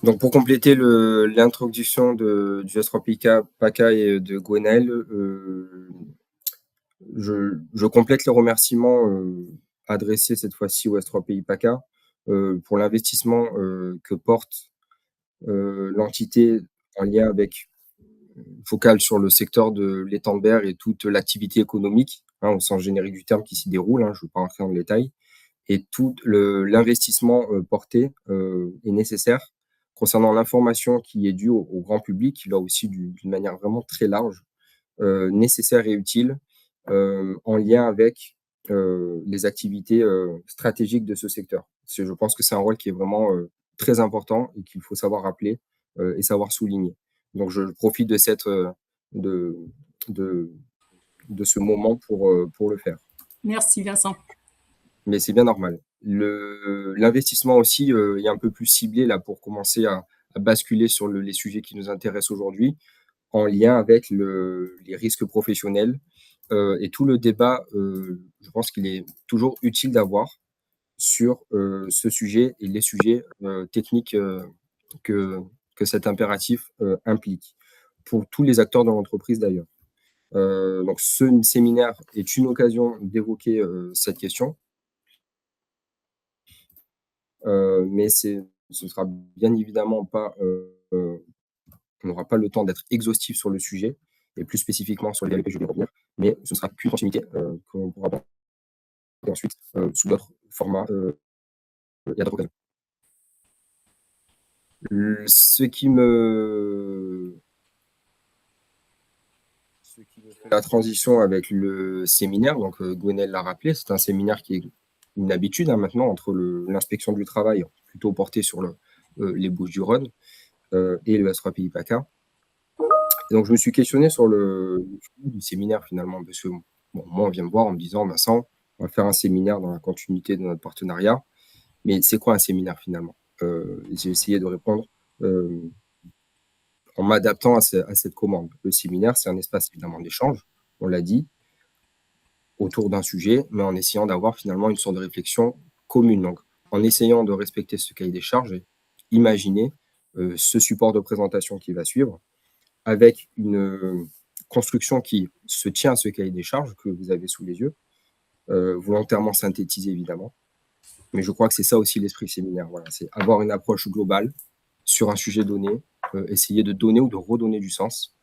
Donc pour compléter l'introduction du S3PK et de Gwenaël, je complète les remerciements adressés cette fois-ci au S3PI PACA pour l'investissement que porte l'entité en lien avec focal sur le secteur de l'étang de Berre et toute l'activité économique, au sens générique du terme qui s'y déroule, je ne vais pas rentrer dans le détail. Et tout l'investissement porté est nécessaire concernant l'information qui est due au grand public, là aussi d'une manière vraiment très large, nécessaire et utile, en lien avec les activités stratégiques de ce secteur. Parce que je pense que c'est un rôle qui est vraiment très important et qu'il faut savoir rappeler et savoir souligner. Donc je profite de de, de, de ce moment pour le faire. Merci Vincent. Mais c'est bien normal. L'investissement aussi est un peu plus ciblé là pour commencer à basculer sur les sujets qui nous intéressent aujourd'hui, en lien avec les risques professionnels et tout le débat, je pense qu'il est toujours utile d'avoir sur ce sujet et les sujets techniques que, que cet impératif implique, pour tous les acteurs de l'entreprise d'ailleurs. Donc ce séminaire est une occasion d'évoquer cette question, mais ce sera bien évidemment pas, on n'aura pas le temps d'être exhaustif sur le sujet, et plus spécifiquement sur les que je vais revenir, mais ce sera qu'une continuité qu'on pourra aborder ensuite sous d'autres formats et à d'autres occasions. Ce qui me fait la transition avec le séminaire, donc Gwenaël l'a rappelé, c'est un séminaire qui est une habitude maintenant entre l'inspection du travail, plutôt porté sur les Bouches-du-Rhône, et le S3PI PACA. Et donc je me suis questionné sur le du séminaire finalement, parce que bon, moi on vient me voir en me disant Vincent, on va faire un séminaire dans la continuité de notre partenariat, mais c'est quoi un séminaire finalement? J'ai essayé de répondre en m'adaptant à cette commande. Le séminaire, c'est un espace évidemment d'échange, on l'a dit, autour d'un sujet, mais en essayant d'avoir finalement une sorte de réflexion commune. Donc, en essayant de respecter ce cahier des charges, imaginer ce support de présentation qui va suivre, avec une construction qui se tient à ce cahier des charges que vous avez sous les yeux, volontairement synthétisé évidemment. Mais je crois que c'est ça aussi l'esprit séminaire. Voilà, c'est avoir une approche globale sur un sujet donné, essayer de donner ou de redonner du sens,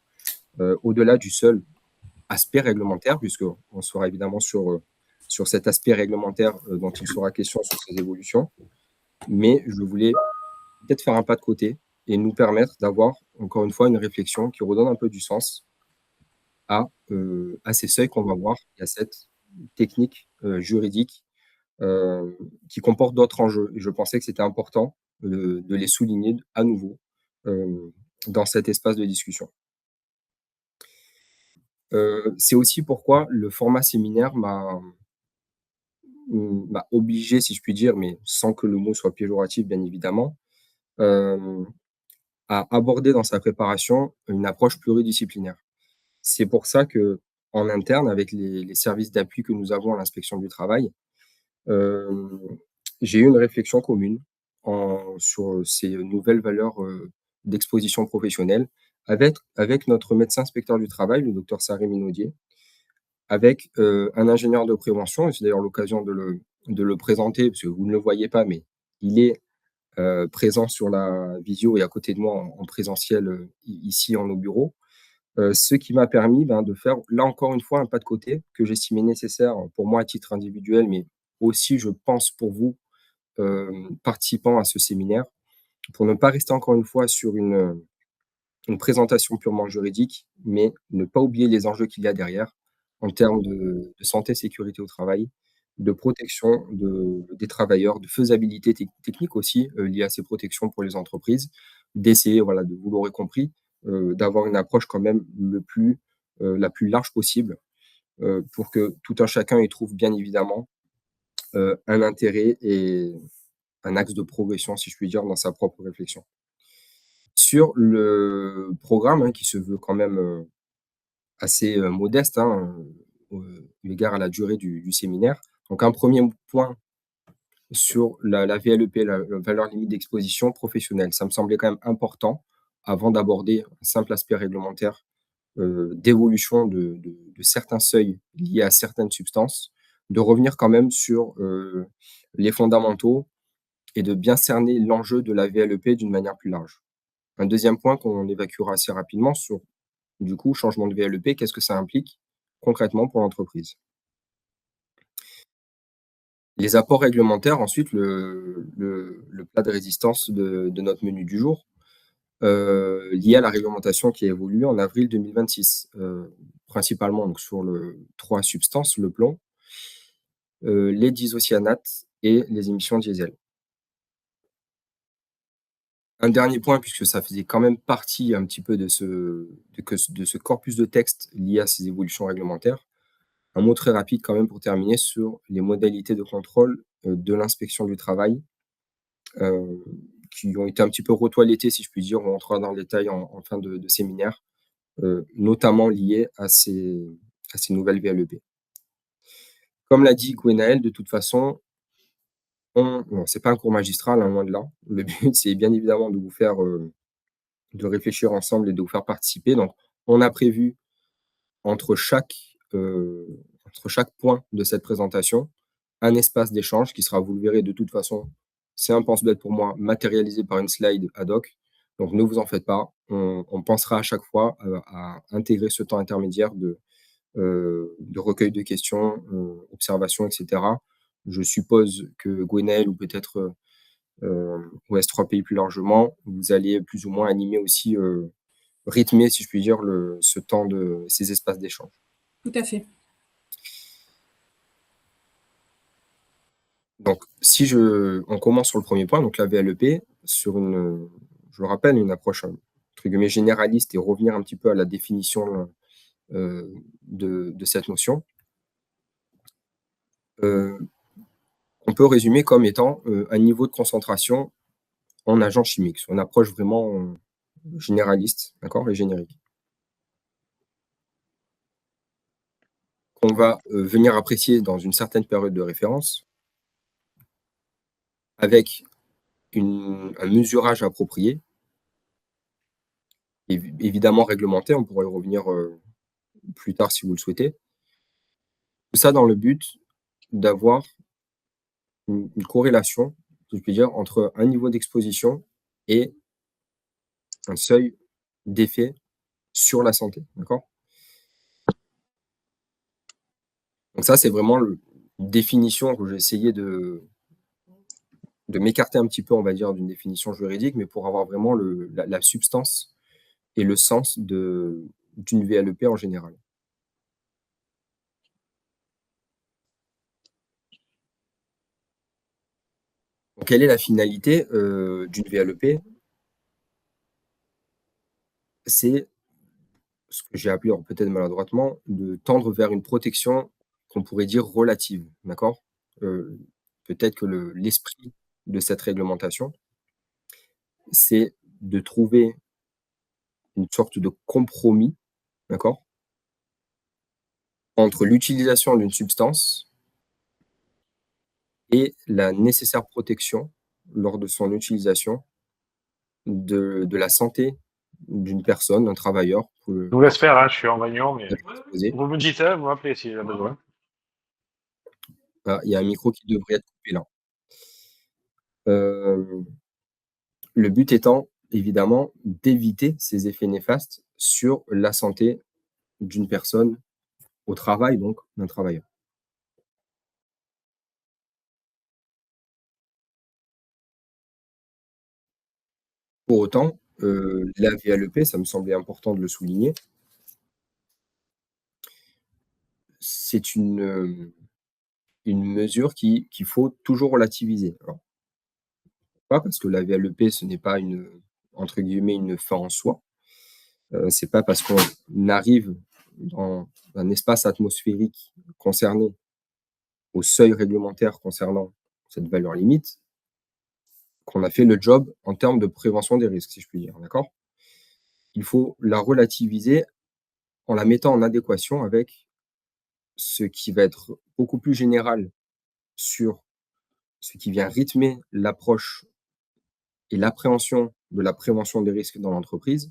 au-delà du seul aspect réglementaire, puisqu'on sera évidemment sur cet aspect réglementaire dont il sera question sur ces évolutions. Mais je voulais peut-être faire un pas de côté et nous permettre d'avoir, encore une fois, une réflexion qui redonne un peu du sens à ces seuils qu'on va voir et à cette technique juridique qui comporte d'autres enjeux. Et je pensais que c'était important de les souligner à nouveau dans cet espace de discussion. C'est aussi pourquoi le format séminaire m'a obligé, si je puis dire, mais sans que le mot soit péjoratif, bien évidemment, à aborder dans sa préparation une approche pluridisciplinaire. C'est pour ça que en interne, avec les services d'appui que nous avons à l'inspection du travail, hem, j'ai eu une réflexion commune sur ces nouvelles valeurs d'exposition professionnelle avec notre médecin inspecteur du travail, le docteur Saré Minaudier, avec un ingénieur de prévention, et c'est d'ailleurs l'occasion de le présenter, parce que vous ne le voyez pas, mais il est présent sur la visio et à côté de moi en présentiel ici en nos bureaux. Ce qui m'a permis de faire, là encore une fois, un pas de côté que j'estimais nécessaire pour moi à titre individuel, mais aussi, je pense, pour vous, participants à ce séminaire, pour ne pas rester encore une fois sur une présentation purement juridique, mais ne pas oublier les enjeux qu'il y a derrière en termes de santé, sécurité au travail, de protection des travailleurs, de faisabilité technique aussi liée à ces protections pour les entreprises, d'essayer, voilà, vous l'aurez compris, d'avoir une approche quand même la plus large possible pour que tout un chacun y trouve bien évidemment un intérêt et un axe de progression, si je puis dire, dans sa propre réflexion. Sur le programme, qui se veut quand même, assez, modeste, eu égard à la durée du séminaire. Donc un premier point sur la VLEP, la valeur limite d'exposition professionnelle. Ça me semblait quand même important, avant d'aborder un simple aspect réglementaire, d'évolution de certains seuils liés à certaines substances, de revenir quand même sur, les fondamentaux et de bien cerner l'enjeu de la VLEP d'une manière plus large. Un deuxième point qu'on évacuera assez rapidement sur, du coup, changement de VLEP, qu'est-ce que ça implique concrètement pour l'entreprise? Les apports réglementaires, ensuite, le plat de résistance de notre menu du jour, lié à la réglementation qui a évolué en avril 2026, principalement donc sur le 3 substances, le plomb, les diisocyanates et les émissions diesel. Un dernier point, puisque ça faisait quand même partie un petit peu de ce corpus de texte lié à ces évolutions réglementaires. Un mot très rapide quand même pour terminer sur les modalités de contrôle, de l'inspection du travail, heu, qui ont été un petit peu retoilettées, si je puis dire. On rentrera dans le détail en fin de séminaire, notamment liées à ces nouvelles VLEP. Comme l'a dit Gwenaël, de toute façon, bon, c'est pas un cours magistral, hein, loin de là. Le but, c'est bien évidemment de vous faire, de réfléchir ensemble et de vous faire participer. Donc, on a prévu entre chaque, entre chaque point de cette présentation, un espace d'échange qui sera, vous le verrez de toute façon, c'est un pense-bête pour moi, matérialisé par une slide ad hoc. Donc ne vous en faites pas, on pensera à chaque fois, à intégrer ce temps intermédiaire de recueil de questions, observation et cetera. Je suppose que Gwenaël ou peut-être, ou S3Pi plus largement, vous allez plus ou moins animer aussi, rythmer, si je puis dire, ce temps de ces espaces d'échange. Tout à fait. Donc, si on commence sur le premier point, donc la VLEP, sur une, je le rappelle, une approche, entre guillemets «généraliste» et revenir un petit peu à la définition, de cette notion. Heu, on peut résumer comme étant, un niveau de concentration en agents chimiques, sur une approche vraiment, généraliste, d'accord? Et générique. Qu'on va, venir apprécier dans une certaine période de référence avec un mesurage approprié, évidemment réglementé, on pourra y revenir, plus tard si vous le souhaitez. Tout ça dans le but d'avoir une corrélation, si je puis dire, entre un niveau d'exposition et un seuil d'effet sur la santé, d'accord? Donc ça, c'est vraiment une définition que j'ai essayé de m'écarter un petit peu, on va dire, d'une définition juridique, mais pour avoir vraiment la substance et le sens d'une VLEP en général. Donc quelle est la finalité, d'une VLEP? C'est ce que j'ai appelé, alors peut-être maladroitement, de tendre vers une protection qu'on pourrait dire relative, d'accord? Heu, peut-être que l'esprit de cette réglementation, c'est de trouver une sorte de compromis, d'accord? Entre l'utilisation d'une substance et la nécessaire protection, lors de son utilisation, de la santé d'une personne, d'un travailleur, Je vous laisse faire, hein, je suis en réunion, mais exposé. vous me dites, hein, vous m'appelez s'il y a besoin. Ah, il y a un micro qui devrait être coupé là. Hem Le but étant, évidemment, d'éviter ces effets néfastes sur la santé d'une personne au travail, donc d'un travailleur. Pour autant, la VLEP, ça me semblait important de le souligner, c'est une mesure qu'il faut toujours relativiser. Alors, pas parce que la VLEP, ce n'est pas une, entre guillemets, «une fin en soi». C'est pas parce qu'on arrive dans un espace atmosphérique concerné au seuil réglementaire concernant cette valeur limite qu'on a fait le job en termes de prévention des risques, si je puis dire, d'accord? Il faut la relativiser en la mettant en adéquation avec ce qui va être beaucoup plus général sur ce qui vient rythmer l'approche et l'appréhension de la prévention des risques dans l'entreprise,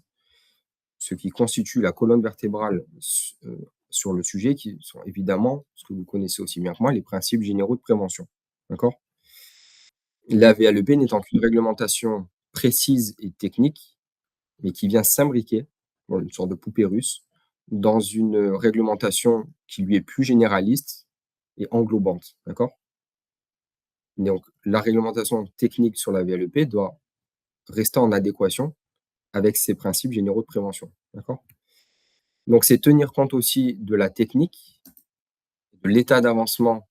ce qui constitue la colonne vertébrale sur le sujet, qui sont évidemment, ce que vous connaissez aussi bien que moi, les principes généraux de prévention. D'accord? La VLEP n'étant qu'une réglementation précise et technique, mais qui vient s'imbriquer, dans une sorte de poupée russe, dans une réglementation qui lui est plus généraliste et englobante. D'accord? Donc, la réglementation technique sur la VLEP doit rester en adéquation avec ces principes généraux de prévention. D'accord? Donc, c'est tenir compte aussi de la technique, de l'état d'avancement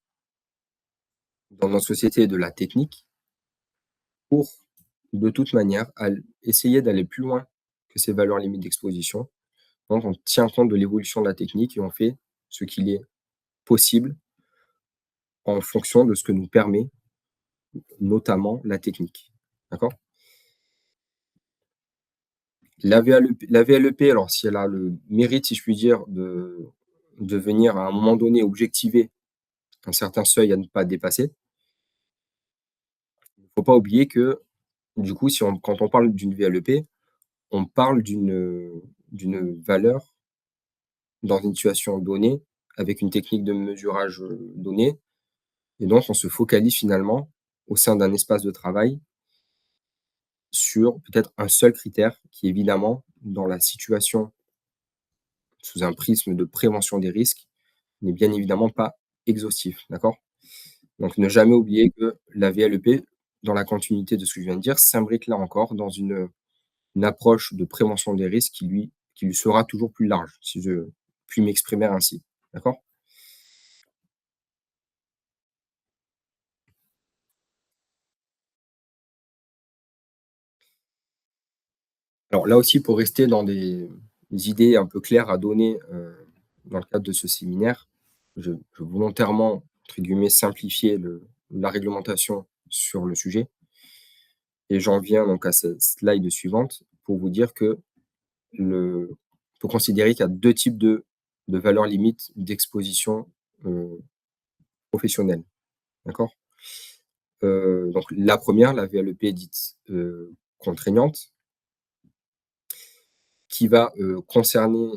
dans nos sociétés de la technique pour, de toute manière, essayer d'aller plus loin que ces valeurs limites d'exposition. Donc, on tient compte de l'évolution de la technique et on fait ce qu'il est possible en fonction de ce que nous permet notamment la technique. D'accord? La VLEP, alors si elle a le mérite, si je puis dire, de venir à un moment donné objectiver un certain seuil à ne pas dépasser, il ne faut pas oublier que, du coup, quand on parle d'une VLEP, on parle d'une valeur dans une situation donnée, avec une technique de mesurage, donnée, et donc on se focalise finalement, au sein d'un espace de travail, sur peut-être un seul critère qui évidemment, dans la situation, sous un prisme de prévention des risques, n'est bien évidemment pas exhaustif, d'accord? Donc ne jamais oublier que la VLEP, dans la continuité de ce que je viens de dire, s'imbrique là encore dans une approche de prévention des risques qui lui sera toujours plus large, si je puis m'exprimer ainsi, d'accord? Alors là aussi, pour rester dans des idées un peu claires à donner, dans le cadre de ce séminaire, je volontairement, entre guillemets, «simplifier» la réglementation sur le sujet et j'en viens donc à cette slide suivante pour vous dire que le faut considérer qu'il y a 2 types de valeurs limites d'exposition, heu, professionnelle, d'accord? Donc la première, la VLEP dite, contraignante, qui va, concerner,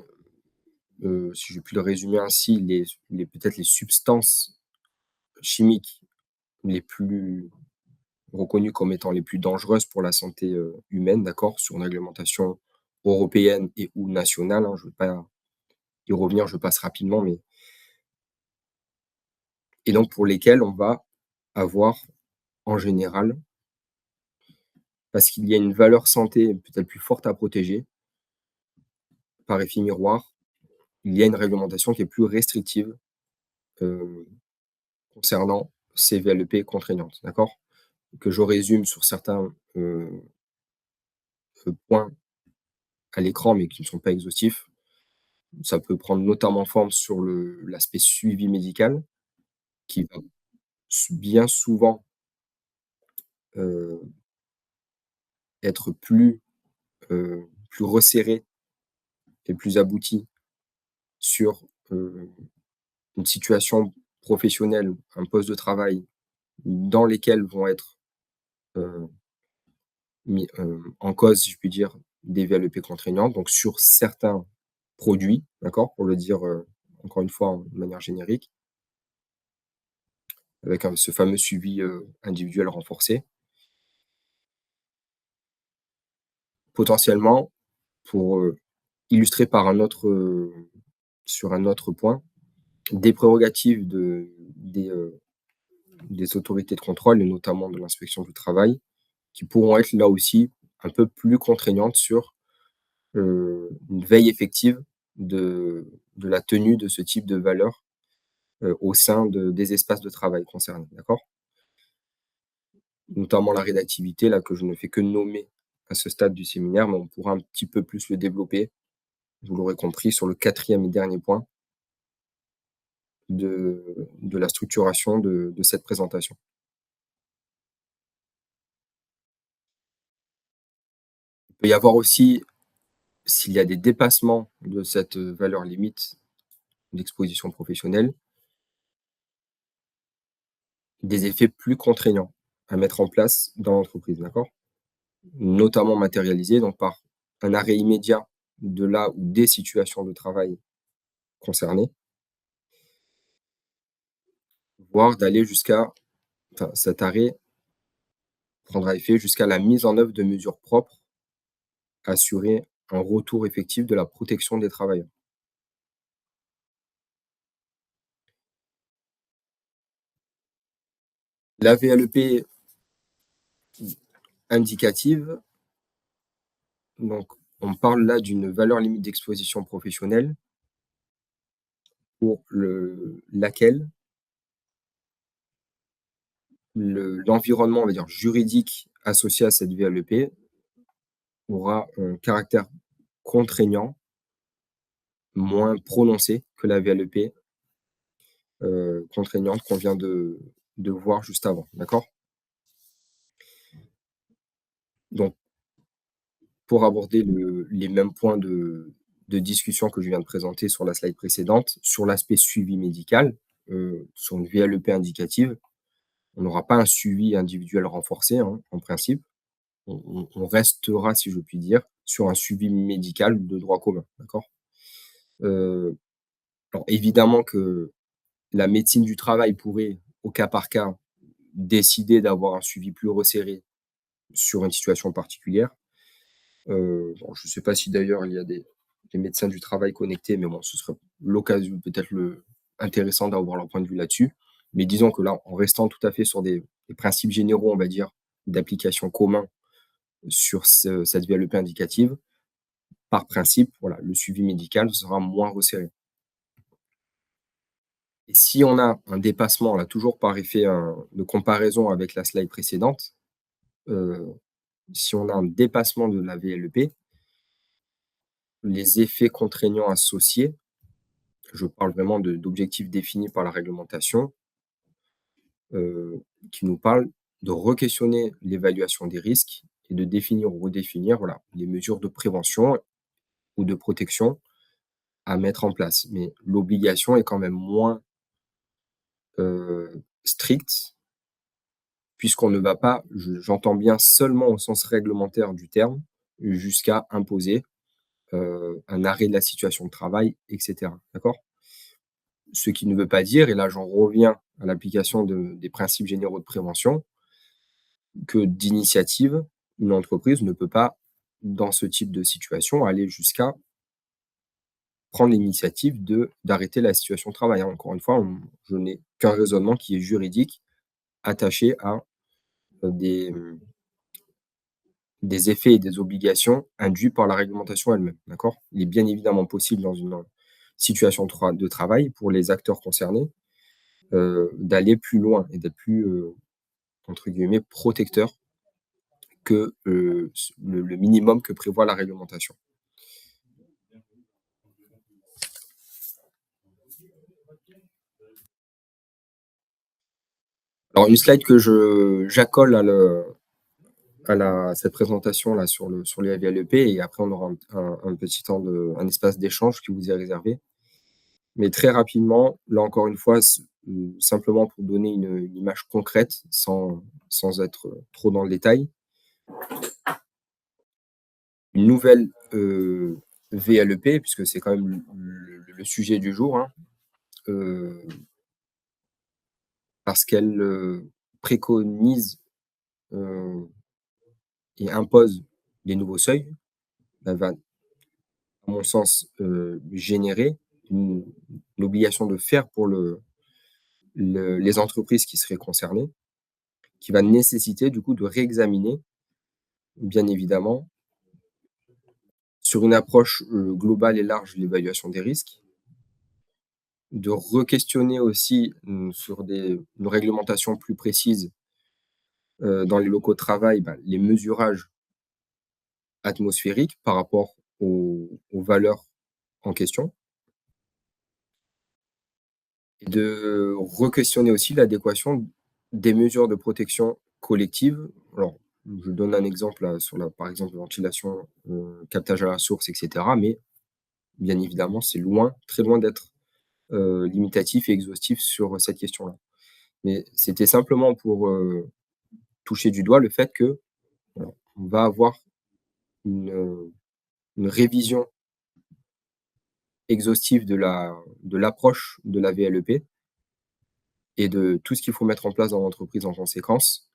si je puis le résumer ainsi, peut-être les substances chimiques les plus reconnues comme étant les plus dangereuses pour la santé, humaine, d'accord? Sur une réglementation européenne et ou nationale, hein, je ne veux pas y revenir, je passe rapidement, mais et donc pour lesquelles on va avoir en général, parce qu'il y a une valeur santé peut-être plus forte à protéger, par effet miroir, il y a une réglementation qui est plus restrictive, heu, concernant ces VLEP contraignantes, d'accord? Que je résume sur certains, points à l'écran, mais qui ne sont pas exhaustifs. Ça peut prendre notamment forme sur l'aspect suivi médical qui va bien souvent, heu, être plus resserré et plus abouti sur, une situation professionnelle, un poste de travail dans lesquels vont être, heu, mis, en cause, si je puis dire, des VLEP contraignantes, donc sur certains produits, d'accord? Pour le dire, encore une fois, de manière générique, avec ce fameux suivi, individuel renforcé. Potentiellement, pour, illustrer par sur un autre point, des prérogatives des autorités de contrôle et notamment de l'inspection du travail, qui pourront être là aussi un peu plus contraignantes sur, une veille effective de la tenue de ce type de valeurs, au sein des espaces de travail concernés, d'accord? Notamment la réactivité là que je ne fais que nommer à ce stade du séminaire, mais on pourra un petit peu plus le développer, vous l'aurez compris, sur le quatrième et dernier point de la structuration de cette présentation. Il peut y avoir aussi, s'il y a des dépassements de cette, valeur limite d'exposition professionnelle, des effets plus contraignants à mettre en place dans l'entreprise, d'accord? Notamment matérialisés donc par un arrêt immédiat de là ou des situations de travail concernées, voire d'aller jusqu'à enfin, cet arrêt prendra effet jusqu'à la mise en œuvre de mesures propres à assurer un retour effectif de la protection des travailleurs. La VLEP indicative, donc on parle là d'une valeur limite d'exposition professionnelle pour laquelle l'environnement, on va dire, juridique associé à cette VLEP aura un caractère contraignant moins prononcé que la VLEP, contraignante qu'on vient de voir juste avant, d'accord? Donc pour aborder les mêmes points de discussion que je viens de présenter sur la slide précédente, sur l'aspect suivi médical, sur une VLEP indicative, on n'aura pas un suivi individuel renforcé, hein, en principe. On restera, si je puis dire, sur un suivi médical de droit commun, d'accord? Heu, alors évidemment que la médecine du travail pourrait, au cas par cas, décider d'avoir un suivi plus resserré sur une situation particulière. Bon, je ne sais pas si d'ailleurs il y a des médecins du travail connectés, mais bon, ce serait l'occasion peut-être intéressant d'avoir leur point de vue là-dessus. Mais disons que là, en restant tout à fait sur des principes généraux, on va dire, d'application commun sur cette VLEP indicative, par principe, voilà, le suivi médical sera moins resserré. Et si on a un dépassement, là, toujours par effet, de comparaison avec la slide précédente, heu, si on a un dépassement de la VLEP, les effets contraignants associés, je parle vraiment d'objectifs définis par la réglementation, qui nous parlent de re-questionner l'évaluation des risques et de définir ou redéfinir, voilà, les mesures de prévention ou de protection à mettre en place. Mais l'obligation est quand même moins, stricte puisqu'on ne va pas, j'entends bien seulement au sens réglementaire du terme, jusqu'à imposer, un arrêt de la situation de travail et cetera, d'accord? Ce qui ne veut pas dire, et là j'en reviens à l'application des principes généraux de prévention, que d'initiative, une entreprise ne peut pas, dans ce type de situation, aller jusqu'à prendre l'initiative d'arrêter la situation de travail, hein. Encore une fois, je n'ai qu'un raisonnement qui est juridique, attaché à, des, des effets et des obligations induits par la réglementation elle-même, d'accord? Il est bien évidemment possible dans une, situation de travail pour les acteurs concernés, d'aller plus loin et d'être plus, entre guillemets «protecteur» que, le minimum que prévoit la réglementation. Alors une slide que j'accole à cette présentation-là sur les VLEP, et après on aura un petit temps un espace d'échange qui vous est réservé. Mais très rapidement, là encore une fois, simplement pour donner une image concrète sans être, trop dans le détail. Une nouvelle, VLEP, puisque c'est quand même le sujet du jour, hein, heu, parce qu'elle, préconise, heu et impose des nouveaux seuils, elle va, à mon sens, générer une une obligation de faire pour les entreprises qui seraient concernées, qui va nécessiter du coup de réexaminer, bien évidemment, sur une approche, globale et large, l'évaluation des risques, de re-questionner aussi, sur une réglementation plus précise, dans les locaux de travail, bah, les mesurages atmosphériques par rapport aux valeurs en question. Et de re-questionner aussi l'adéquation des mesures de protection collective. Alors, je donne un exemple là, sur par exemple, ventilation, captage à la source, et cetera, mais bien évidemment, c'est loin, très loin d'être, limitatif et exhaustif sur cette question-là. Mais c'était simplement pour, toucher du doigt le fait que, voilà, on va avoir une révision exhaustive de l'approche de la VLEP et de tout ce qu'il faut mettre en place dans l'entreprise en conséquence,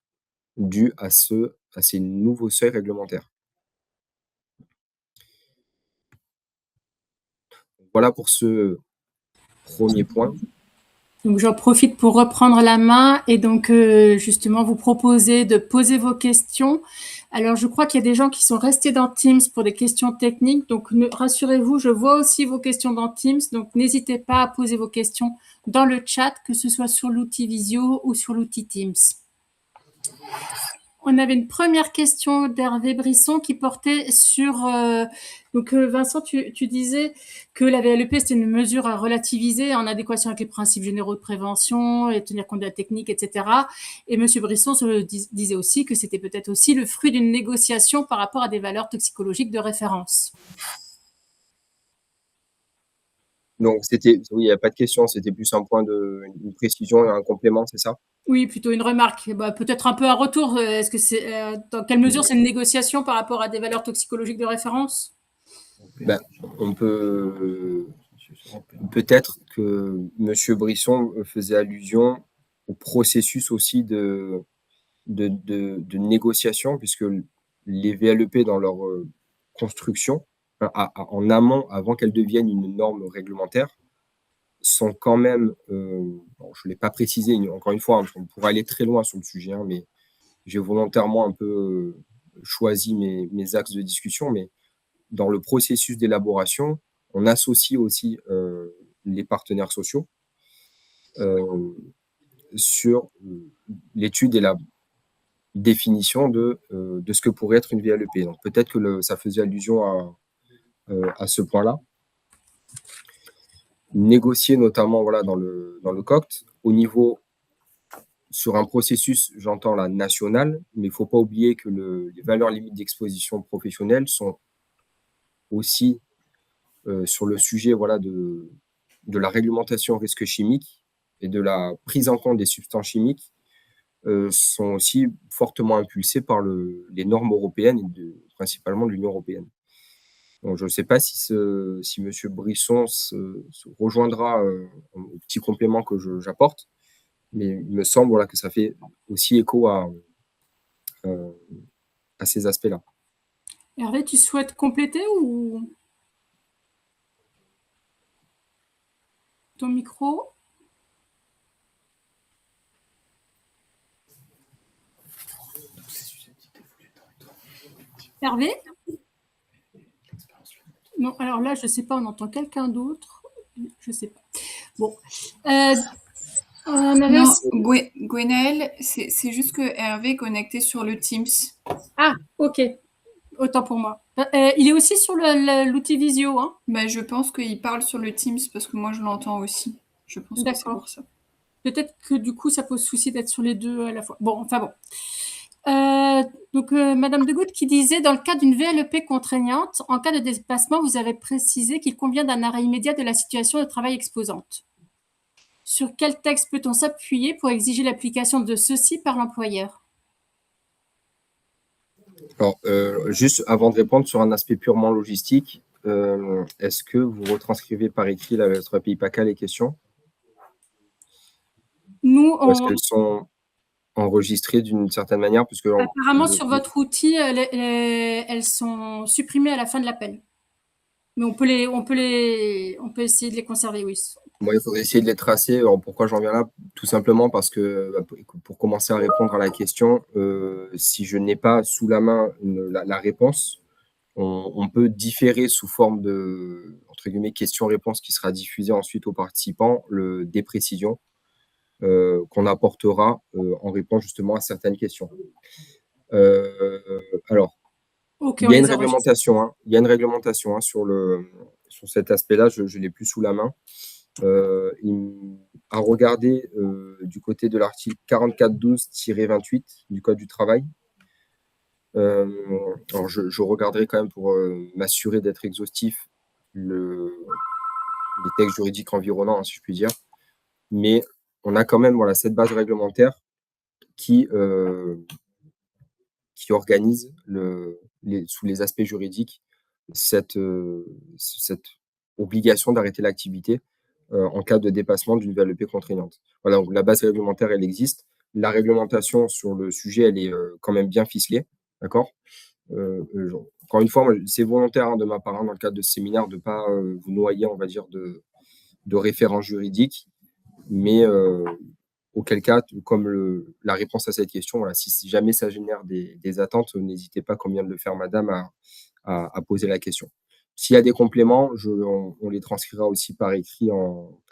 dû à ces nouveaux seuils réglementaires. Voilà pour ce premier point. Donc j'en profite pour reprendre la main et donc justement vous proposer de poser vos questions. Alors je crois qu'il y a des gens qui sont restés dans Teams pour des questions techniques, donc rassurez-vous, je vois aussi vos questions dans Teams, donc n'hésitez pas à poser vos questions dans le chat, que ce soit sur l'outil Visio ou sur l'outil Teams. On avait une première question d'Hervé Brisson qui portait sur... donc Vincent, tu disais que la VLEP, c'était une mesure à relativiser en adéquation avec les principes généraux de prévention et tenir compte de la technique, etc. Et M. Brisson disait aussi que c'était peut-être aussi le fruit d'une négociation par rapport à des valeurs toxicologiques de référence. Donc oui, il n'y a pas de question, c'était plus un point une précision et un complément, c'est ça? Oui, plutôt une remarque. Bah, peut-être un peu un retour. Est-ce que c'est dans quelle mesure c'est une négociation par rapport à des valeurs toxicologiques de référence? Ben, on peut peut-être que Monsieur Brisson faisait allusion au processus aussi de négociation, puisque les VLEP dans leur construction, en amont, avant qu'elles deviennent une norme réglementaire, sont quand même, bon, je ne l'ai pas précisé, encore une fois, on pourrait aller très loin sur le sujet, hein, mais j'ai volontairement un peu choisi mes axes de discussion, mais dans le processus d'élaboration, on associe aussi les partenaires sociaux sur l'étude et la définition de ce que pourrait être une VLEP. Donc peut-être que ça faisait allusion à ce point-là. Négocier notamment voilà, dans le COCT, au niveau, sur un processus, j'entends la nationale, mais il ne faut pas oublier que les valeurs limites d'exposition professionnelle sont aussi sur le sujet voilà, de la réglementation risque chimique et de la prise en compte des substances chimiques sont aussi fortement impulsés par les normes européennes et principalement de l'Union européenne. Donc, je ne sais pas si M. Brisson se rejoindra au petit complément que j'apporte, mais il me semble voilà, que ça fait aussi écho à ces aspects-là. Hervé, tu souhaites compléter ou ton micro? Hervé? Non, alors là, je ne sais pas, on entend quelqu'un d'autre. Je ne sais pas. Bon. Non, Gwenaëlle, c'est juste que Hervé est connecté sur le Teams. Ah, ok. Autant pour moi. Il est aussi sur l'outil Visio, hein? Bah, je pense qu'il parle sur le Teams parce que moi, je l'entends aussi. Je pense que c'est pour ça. Peut-être que du coup, ça pose souci d'être sur les deux à la fois. Bon, enfin bon. Donc, Madame Degout qui disait, dans le cas d'une VLEP contraignante, en cas de dépassement, vous avez précisé qu'il convient d'un arrêt immédiat de la situation de travail exposante. Sur quel texte peut-on s'appuyer pour exiger l'application de ceci par l'employeur? Alors, juste avant de répondre sur un aspect purement logistique, est-ce que vous retranscrivez par écrit la lettre PIPACA les questions? Nous, Ou est-ce qu'elles sont enregistrées d'une certaine manière? Puisque apparemment, sur votre outil, elles sont supprimées à la fin de l'appel. Mais on peut essayer de les conserver, oui. Moi, il faudrait essayer de les tracer. Alors, pourquoi j'en viens là? Tout simplement parce que, pour commencer à répondre à la question, si je n'ai pas sous la main la réponse, on peut différer sous forme de, entre guillemets, question-réponse qui sera diffusée ensuite aux participants, des précisions qu'on apportera en réponse justement à certaines questions. Alors, okay, il y a une réglementation, hein, sur cet aspect-là, je ne l'ai plus sous la main. À regarder du côté de l'article 4412-28 du Code du travail. Alors je regarderai quand même pour m'assurer d'être exhaustif les textes juridiques environnants, hein, si je puis dire. Mais on a quand même voilà, cette base réglementaire qui organise sous les aspects juridiques cette obligation d'arrêter l'activité en cas de dépassement d'une VLEP contraignante. Voilà, donc la base réglementaire, elle existe. La réglementation sur le sujet, elle est quand même bien ficelée, d'accord. Encore une fois, moi, c'est volontaire hein, de ma part, hein, dans le cadre de ce séminaire, de ne pas vous noyer, on va dire, de références juridiques, mais auquel cas, comme la réponse à cette question, voilà, si jamais ça génère des attentes, n'hésitez pas, comme vient de le faire madame, à poser la question. S'il y a des compléments, on les transcrira aussi par écrit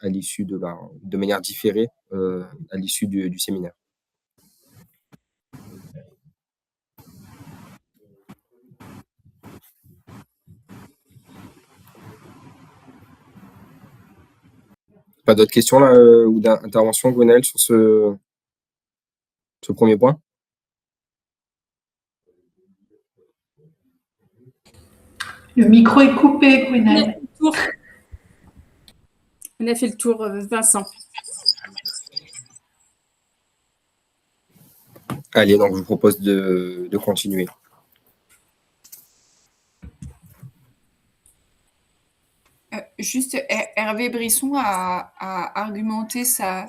à l'issue de manière différée à l'issue du séminaire. Pas d'autres questions là, ou d'intervention, Gwenaël, sur ce premier point? Le micro est coupé, Gwenaël. On a fait le tour, Vincent. Allez, donc je vous propose de continuer. Juste, Hervé Brisson a argumenté sa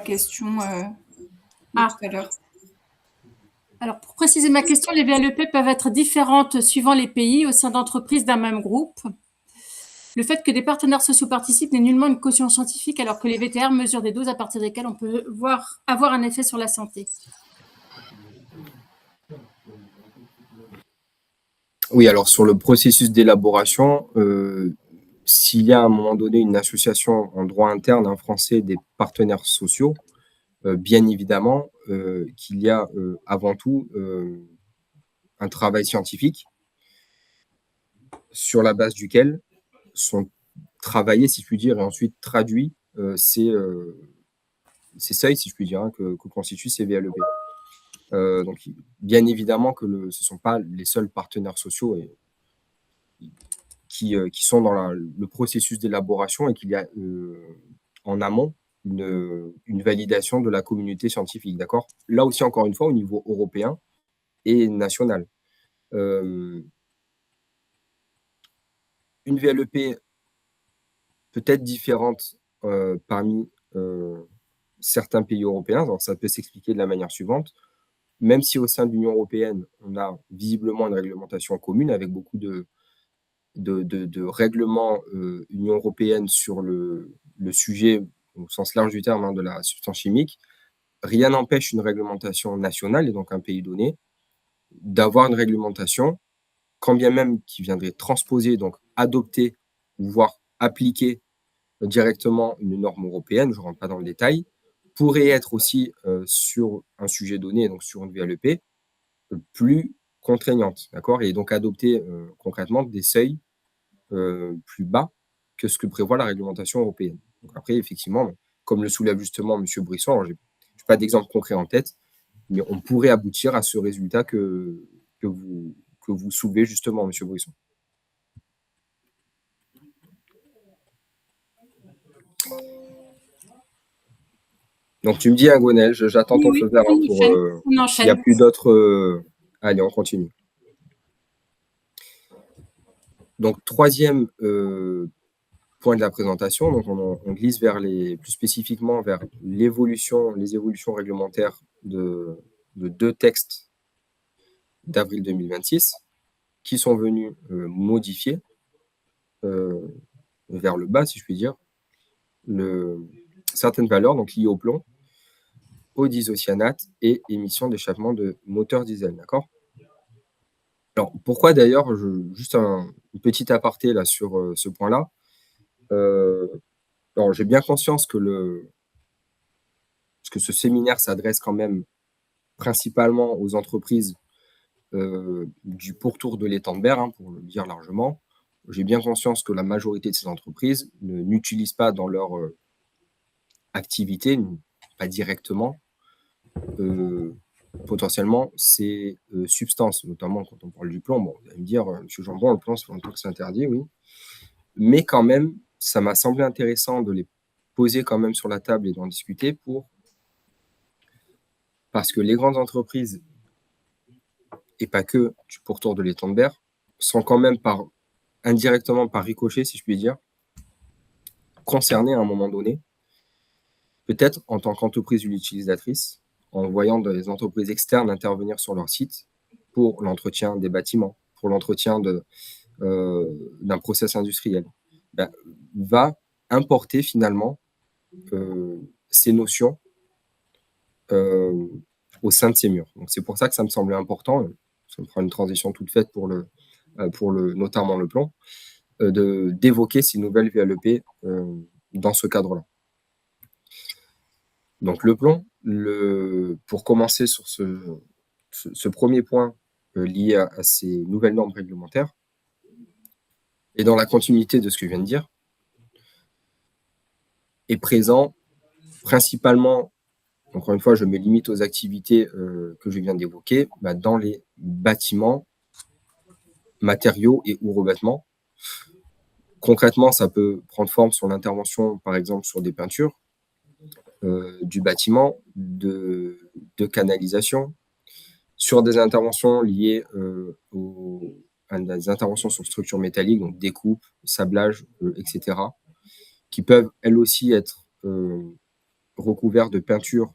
question tout à l'heure. Alors, pour préciser ma question, les VLEP peuvent être différentes suivant les pays au sein d'entreprises d'un même groupe. Le fait que des partenaires sociaux participent n'est nullement une caution scientifique, alors que les VTR mesurent des doses à partir desquelles on peut avoir un effet sur la santé. Oui, alors sur le processus d'élaboration, s'il y a à un moment donné une association en droit interne, un français, des partenaires sociaux, bien évidemment qu'il y a avant tout un travail scientifique sur la base duquel sont travaillés, si je puis dire, et ensuite traduits ces seuils, si je puis dire, hein, que constituent ces VLEP. Donc, bien évidemment que ce ne sont pas les seuls partenaires sociaux qui sont dans le processus d'élaboration et qu'il y a en amont une validation de la communauté scientifique, d'accord? Là aussi, encore une fois, au niveau européen et national. Une VLEP peut être différente parmi certains pays européens. Alors, ça peut s'expliquer de la manière suivante. Même si au sein de l'Union européenne, on a visiblement une réglementation commune avec beaucoup de règlements Union européenne sur le sujet, au sens large du terme, hein, de la substance chimique, rien n'empêche une réglementation nationale, et donc un pays donné, d'avoir une réglementation, quand bien même qui viendrait transposer, donc adopter, voire appliquer directement une norme européenne, je ne rentre pas dans le détail, pourrait être aussi sur un sujet donné, donc sur une VLEP, plus contraignante, d'accord? Et donc adopter concrètement des seuils plus bas que ce que prévoit la réglementation européenne. Donc après, effectivement, comme le soulève justement M. Brisson, je n'ai pas d'exemple concret en tête, mais on pourrait aboutir à ce résultat que vous soulevez justement, M. Brisson. Donc tu me dis, Gwenaël, j'attends ton feu vert pour... S'il n'y a plus d'autres... Allez, on continue. Donc, troisième point de la présentation, donc on glisse plus spécifiquement vers les évolutions réglementaires de 2 textes d'avril 2026 qui sont venus modifier vers le bas, si je puis dire, certaines valeurs donc liées au plomb, au disocyanate et émissions d'échappement de moteurs diesel, d'accord? Alors, pourquoi d'ailleurs, juste une petite aparté là sur ce point-là. Alors, j'ai bien conscience que ce séminaire s'adresse quand même principalement aux entreprises du pourtour de l'étang-de-Berre, hein, pour le dire largement. J'ai bien conscience que la majorité de ces entreprises n'utilisent pas dans leur activité, pas directement, potentiellement ces substances, notamment quand on parle du plomb. Bon, vous allez me dire, M. Jambon, le plomb, c'est longtemps que c'est interdit, oui. Mais quand même, ça m'a semblé intéressant de les poser quand même sur la table et d'en discuter parce que les grandes entreprises, et pas que pourtour de l'étang de Berre, sont quand même indirectement par ricochet, si je puis dire, concernées à un moment donné, peut-être en tant qu'entreprise utilisatrice, en voyant des entreprises externes intervenir sur leur site pour l'entretien des bâtiments, pour l'entretien d'un process industriel, va importer finalement ces notions au sein de ces murs. Donc c'est pour ça que ça me semblait important, ça me fera une transition toute faite pour notamment le plomb, d'évoquer ces nouvelles VLEP dans ce cadre-là. Donc le plomb, pour commencer sur ce premier point lié à ces nouvelles normes réglementaires, et dans la continuité de ce que je viens de dire, est présent principalement, encore une fois, je me limite aux activités que je viens d'évoquer, dans les bâtiments, matériaux et ou revêtements. Concrètement, ça peut prendre forme sur l'intervention, par exemple, sur des peintures, du bâtiment, de canalisation, sur des interventions liées à des interventions sur structures métalliques, donc découpe, sablage, etc., qui peuvent elles aussi être recouvertes de peinture,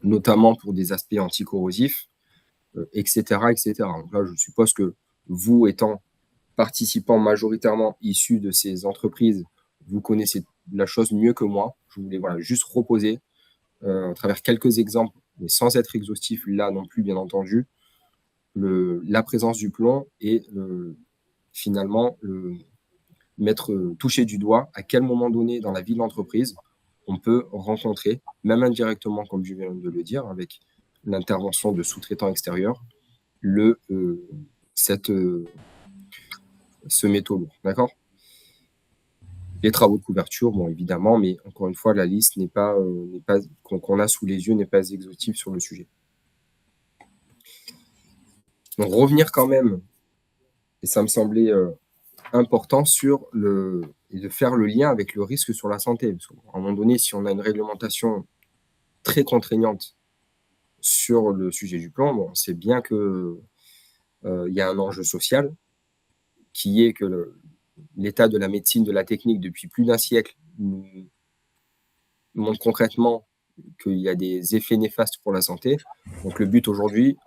notamment pour des aspects anticorrosifs, etc., etc. Donc là, je suppose que vous, étant participants majoritairement issus de ces entreprises, vous connaissez la chose mieux que moi. Je voulais juste reposer à travers quelques exemples, mais sans être exhaustif là non plus, bien entendu, la présence du plomb et finalement toucher du doigt à quel moment donné dans la vie de l'entreprise on peut rencontrer, même indirectement, comme je viens de le dire, avec l'intervention de sous-traitants extérieurs, ce métaux lourd. D'accord ? Les travaux de couverture, bon, évidemment, mais encore une fois, la liste qu'on a sous les yeux n'est pas exhaustive sur le sujet. Donc, revenir quand même, et ça me semblait important, et de faire le lien avec le risque sur la santé. Parce qu'à un moment donné, si on a une réglementation très contraignante sur le sujet du plomb, bon, c'est bien qu'il y a un enjeu social qui est que l'état de la médecine, de la technique depuis plus d'un siècle nous montre concrètement qu'il y a des effets néfastes pour la santé. Donc le but aujourd'hui,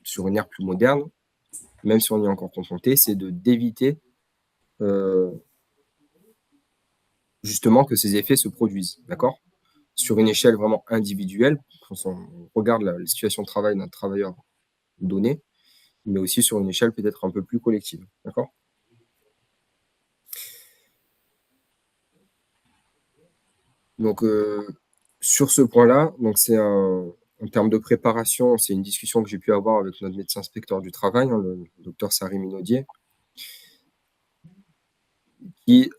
sur une ère plus moderne, même si on y est encore confronté, c'est d'éviter justement que ces effets se produisent, d'accord ? Sur une échelle vraiment individuelle, quand on regarde la situation de travail d'un travailleur donné, mais aussi sur une échelle peut-être un peu plus collective, d'accord ? Donc, sur ce point-là, donc en termes de préparation, c'est une discussion que j'ai pu avoir avec notre médecin inspecteur du travail, le docteur Sari Minaudier, qui,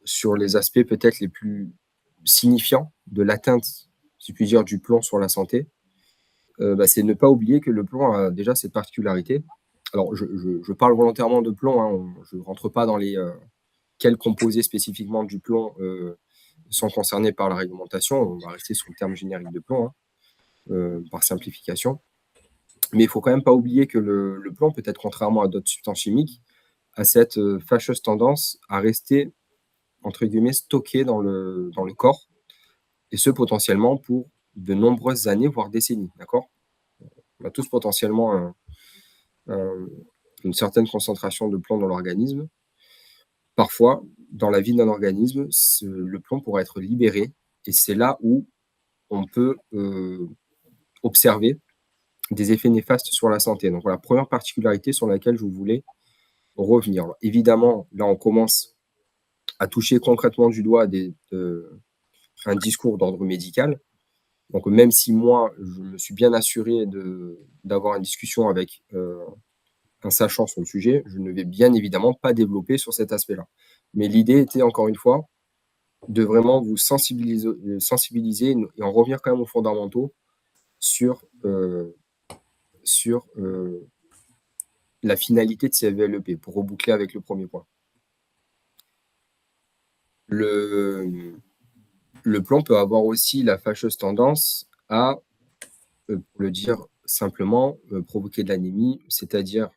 sur les aspects peut-être les plus signifiants de l'atteinte, si je puis dire, du plomb sur la santé, c'est ne pas oublier que le plomb a déjà cette particularité. Alors, je parle volontairement de plomb, je ne rentre pas dans quels composés spécifiquement du plomb sont concernés par la réglementation. On va rester sur le terme générique de plomb, par simplification. Mais il ne faut quand même pas oublier que le plomb, peut-être contrairement à d'autres substances chimiques, a cette fâcheuse tendance à rester, entre guillemets, stocké dans le corps, et ce potentiellement pour de nombreuses années, voire décennies. D'accord ? On a tous potentiellement une certaine concentration de plomb dans l'organisme. Parfois, dans la vie d'un organisme, le plomb pourra être libéré, et c'est là où on peut observer des effets néfastes sur la santé. Donc voilà, première particularité sur laquelle je voulais revenir. Alors, évidemment, là, on commence à toucher concrètement du doigt un discours d'ordre médical. Donc, même si moi, je me suis bien assuré d'avoir une discussion avec un sachant sur le sujet, je ne vais bien évidemment pas développer sur cet aspect-là. Mais l'idée était, encore une fois, de vraiment vous sensibiliser et en revenir quand même aux fondamentaux sur la finalité de ces VLEP, pour reboucler avec le premier point. Le plomb peut avoir aussi la fâcheuse tendance à, pour le dire simplement, provoquer de l'anémie, c'est-à-dire,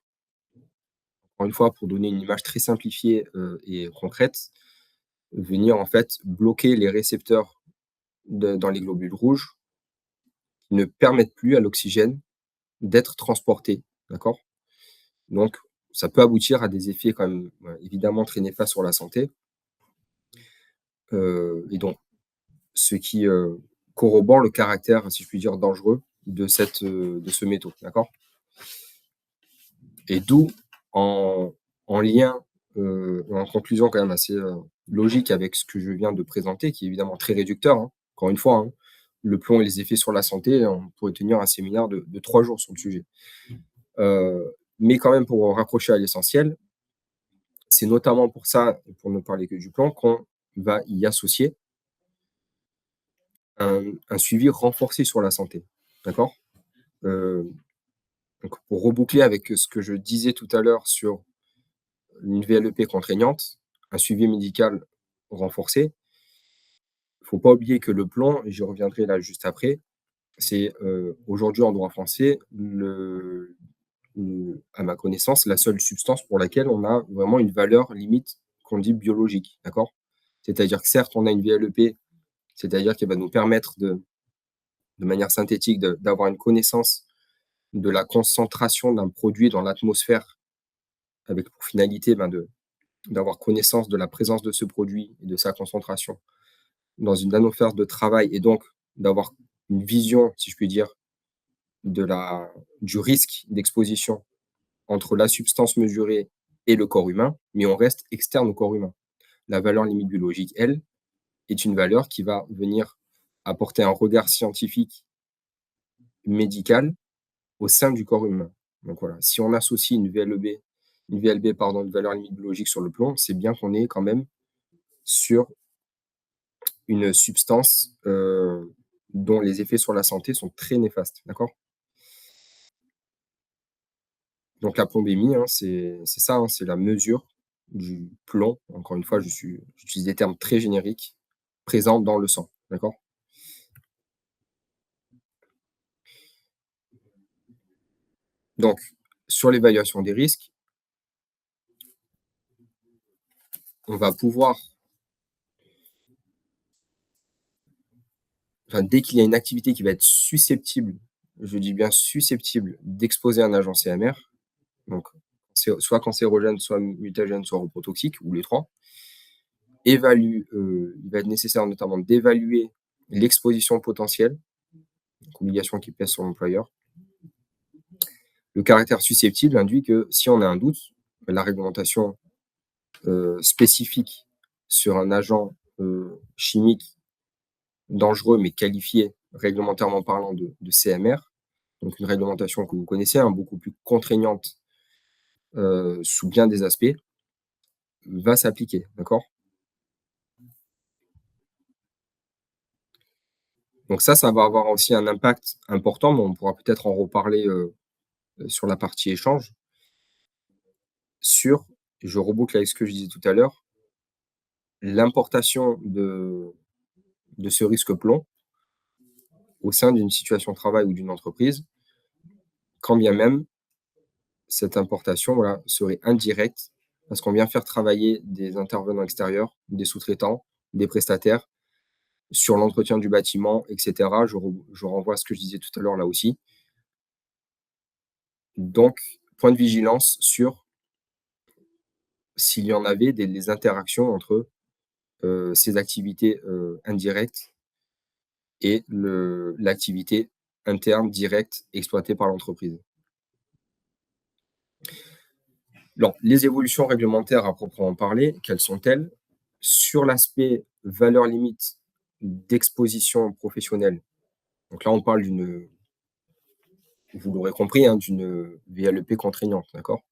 encore une fois, pour donner une image très simplifiée, et concrète, venir en fait bloquer les récepteurs dans les globules rouges qui ne permettent plus à l'oxygène d'être transporté, d'accord? Donc ça peut aboutir à des effets quand même, évidemment très néfastes sur la santé, et donc ce qui, corrobore le caractère, si je puis dire, dangereux de ce métaux, d'accord? Et d'où en lien, en conclusion quand même assez, logique avec ce que je viens de présenter, qui est évidemment très réducteur, hein. Encore une fois, hein, le plomb et les effets sur la santé, on pourrait tenir un séminaire de 3 jours sur le sujet. Mais quand même pour raccrocher à l'essentiel, c'est notamment pour ça, pour ne parler que du plomb, qu'on va y associer un suivi renforcé sur la santé, d'accord? Heu, donc pour reboucler avec ce que je disais tout à l'heure sur une VLEP contraignante, un suivi médical renforcé. Il ne faut pas oublier que le plomb, et j'y reviendrai là juste après, c'est, aujourd'hui en droit français, à ma connaissance, la seule substance pour laquelle on a vraiment une valeur limite qu'on dit biologique, d'accord? C'est-à-dire que certes, on a une VLEP, c'est-à-dire qu'elle va nous permettre de manière synthétique d'avoir une connaissance de la concentration d'un produit dans l'atmosphère avec pour finalité, d'avoir connaissance de la présence de ce produit et de sa concentration dans une nanosphère de travail et donc d'avoir une vision, si je puis dire, du risque d'exposition entre la substance mesurée et le corps humain, mais on reste externe au corps humain. La valeur limite biologique, elle, est une valeur qui va venir apporter un regard scientifique, médical, au sein du corps humain. Donc voilà, si on associe une VLB, pardon, une valeur limite biologique sur le plomb, c'est bien qu'on est quand même sur une substance, dont les effets sur la santé sont très néfastes, d'accord? Donc la plombémie, hein, c'est ça, hein, c'est la mesure du plomb. Encore une fois, j'utilise des termes très génériques, présents dans le sang, d'accord? Donc sur l'évaluation des risques, on va pouvoir enfin, dès qu'il y a une activité qui va être susceptible, je dis bien susceptible, d'exposer un agent CMR, donc c'est soit cancérogène, soit mutagène, soit reprotoxique, ou les 3, il va être nécessaire notamment d'évaluer l'exposition potentielle, donc obligation qui pèse sur l'employeur. Le caractère susceptible induit que si on a un doute, la réglementation, spécifique sur un agent, chimique dangereux mais qualifié réglementairement parlant de CMR, donc une réglementation que vous connaissez, hein, beaucoup plus contraignante, sous bien des aspects, va s'appliquer, d'accord? Donc ça va avoir aussi un impact important, mais on pourra peut-être en reparler, sur la partie échange, sur, je reboucle avec ce que je disais tout à l'heure, l'importation de ce risque plomb au sein d'une situation de travail ou d'une entreprise, quand bien même cette importation, voilà, serait indirecte parce qu'on vient faire travailler des intervenants extérieurs, des sous-traitants, des prestataires sur l'entretien du bâtiment, et cetera. Je renvoie à ce que je disais tout à l'heure là aussi. Donc, point de vigilance sur s'il y en avait des interactions entre, ces activités, indirectes et l'activité interne directe exploitée par l'entreprise. Alors, les évolutions réglementaires à proprement parler, quelles sont-elles? Sur l'aspect valeur limite d'exposition professionnelle, donc là, on parle vous l'aurez compris, hein, d'une VLEP contraignante, d'accord?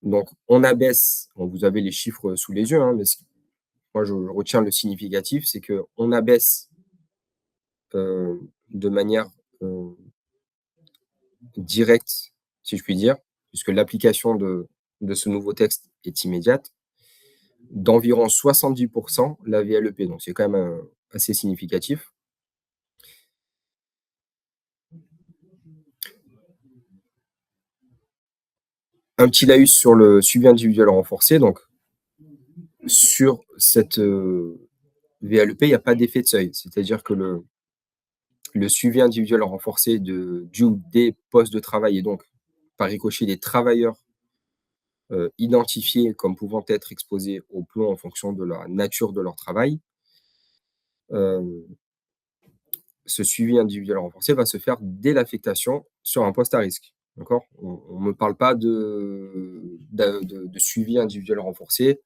Donc on abaisse, bon, vous avez les chiffres sous les yeux, hein, mais moi je retiens le significatif, c'est qu'on abaisse, de manière, heu, directe, si je puis dire, puisque l'application de ce nouveau texte est immédiate. d'environ 70% la VLEP, donc c'est quand même assez significatif. Un petit laïus sur le suivi individuel renforcé. Donc, sur cette VLEP, il n'y a pas d'effet de seuil. C'est-à-dire que le suivi individuel renforcé du ou des postes de travail et donc, par ricochet, des travailleurs identifiés comme pouvant être exposés au plomb en fonction de la nature de leur travail, ce suivi individuel renforcé va se faire dès l'affectation sur un poste à risque. D'accord ? On ne me parle pas de suivi individuel renforcé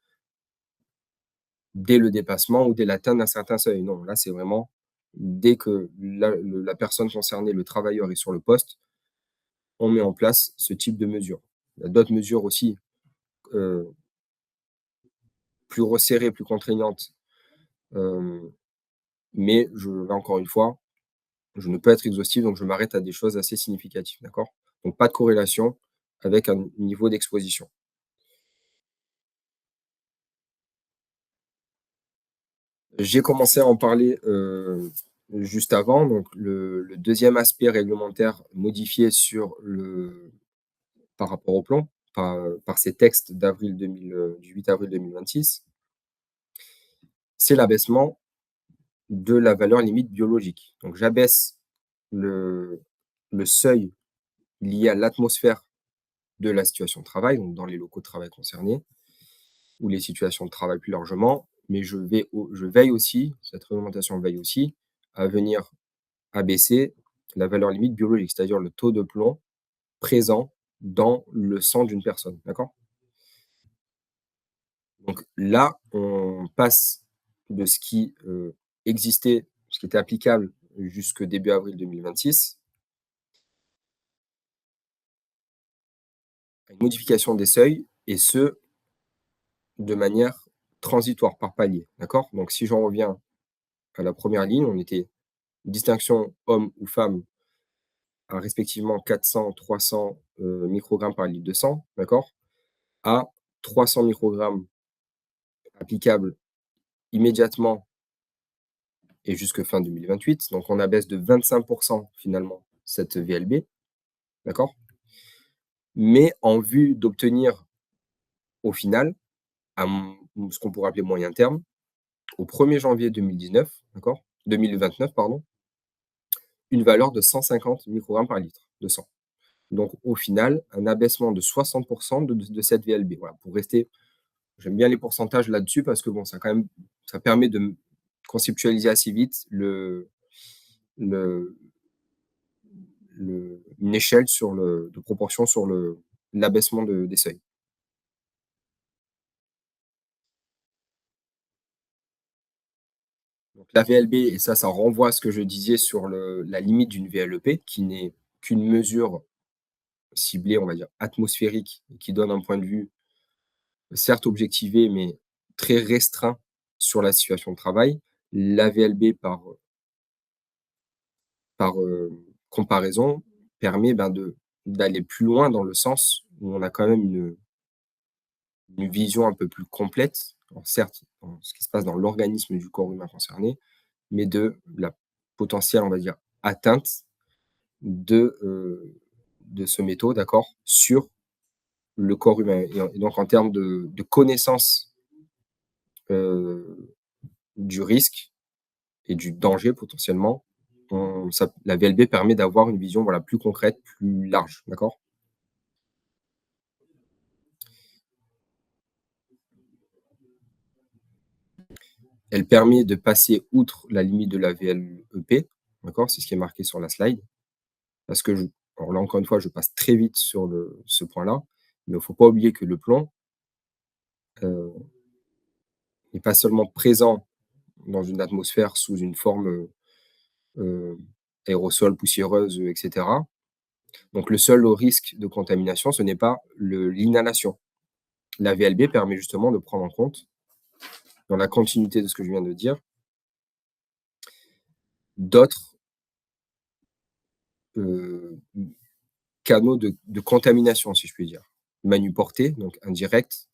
dès le dépassement ou dès l'atteinte d'un certain seuil. Non, là, c'est vraiment dès que la personne concernée, le travailleur, est sur le poste, on met en place ce type de mesures. Il y a d'autres mesures aussi plus resserrées, plus contraignantes, mais là, encore une fois, je ne peux être exhaustif, donc je m'arrête à des choses assez significatives, d'accord? Donc pas de corrélation avec un niveau d'exposition. J'ai commencé à en parler juste avant, donc le deuxième aspect réglementaire modifié par rapport au plomb, par ces textes du 8 avril 2026, c'est l'abaissement de la valeur limite biologique. Donc j'abaisse le seuil lié à l'atmosphère de la situation de travail, donc dans les locaux de travail concernés, ou les situations de travail plus largement, mais je veille aussi, cette réglementation veille aussi, à venir abaisser la valeur limite biologique, c'est-à-dire le taux de plomb présent dans le sang d'une personne, d'accord? Donc là, on passe de ce qui existait, ce qui était applicable jusque début avril 2026, à une modification des seuils, et ce, de manière transitoire, par palier, d'accord? Donc si j'en reviens à la première ligne, on était distinction homme ou femme à respectivement 400, 300 microgrammes par litre de sang, d'accord? À 300 microgrammes applicables immédiatement et jusque fin 2028. Donc on abaisse de 25% finalement cette VLB, d'accord? Mais en vue d'obtenir au final, à ce qu'on pourrait appeler moyen terme, au 1er janvier 2019, d'accord? 2029, pardon, une valeur de 150 microgrammes par litre de sang. Donc au final, un abaissement de 60% de cette VLB. Voilà, pour rester, j'aime bien les pourcentages là-dessus parce que bon, ça permet de conceptualiser assez vite une échelle de proportion sur l'abaissement des seuils. Donc la VLB, et ça renvoie à ce que je disais sur la limite d'une VLEP, qui n'est qu'une mesure ciblée, on va dire, atmosphérique, qui donne un point de vue certes objectivé, mais très restreint sur la situation de travail. La VLB, par comparaison, permet d'aller plus loin dans le sens où on a quand même une vision un peu plus complète, alors certes, dans ce qui se passe dans l'organisme du corps humain concerné, mais de la potentielle, on va dire, atteinte de ce métaux, d'accord, sur le corps humain. Et donc en termes de connaissance du risque et du danger potentiellement, la VLB permet d'avoir une vision, voilà, plus concrète, plus large, d'accord? Elle permet de passer outre la limite de la VLEP, d'accord? C'est ce qui est marqué sur la slide. Parce que alors là, encore une fois, je passe très vite sur ce point-là, mais il ne faut pas oublier que le plomb n'est pas seulement présent dans une atmosphère sous une forme aérosol, poussiéreuse, etc. Donc le seul risque de contamination, ce n'est pas l'inhalation. La VLB permet justement de prendre en compte, dans la continuité de ce que je viens de dire, d'autres canaux de contamination, si je puis dire. Manuportés, donc indirects,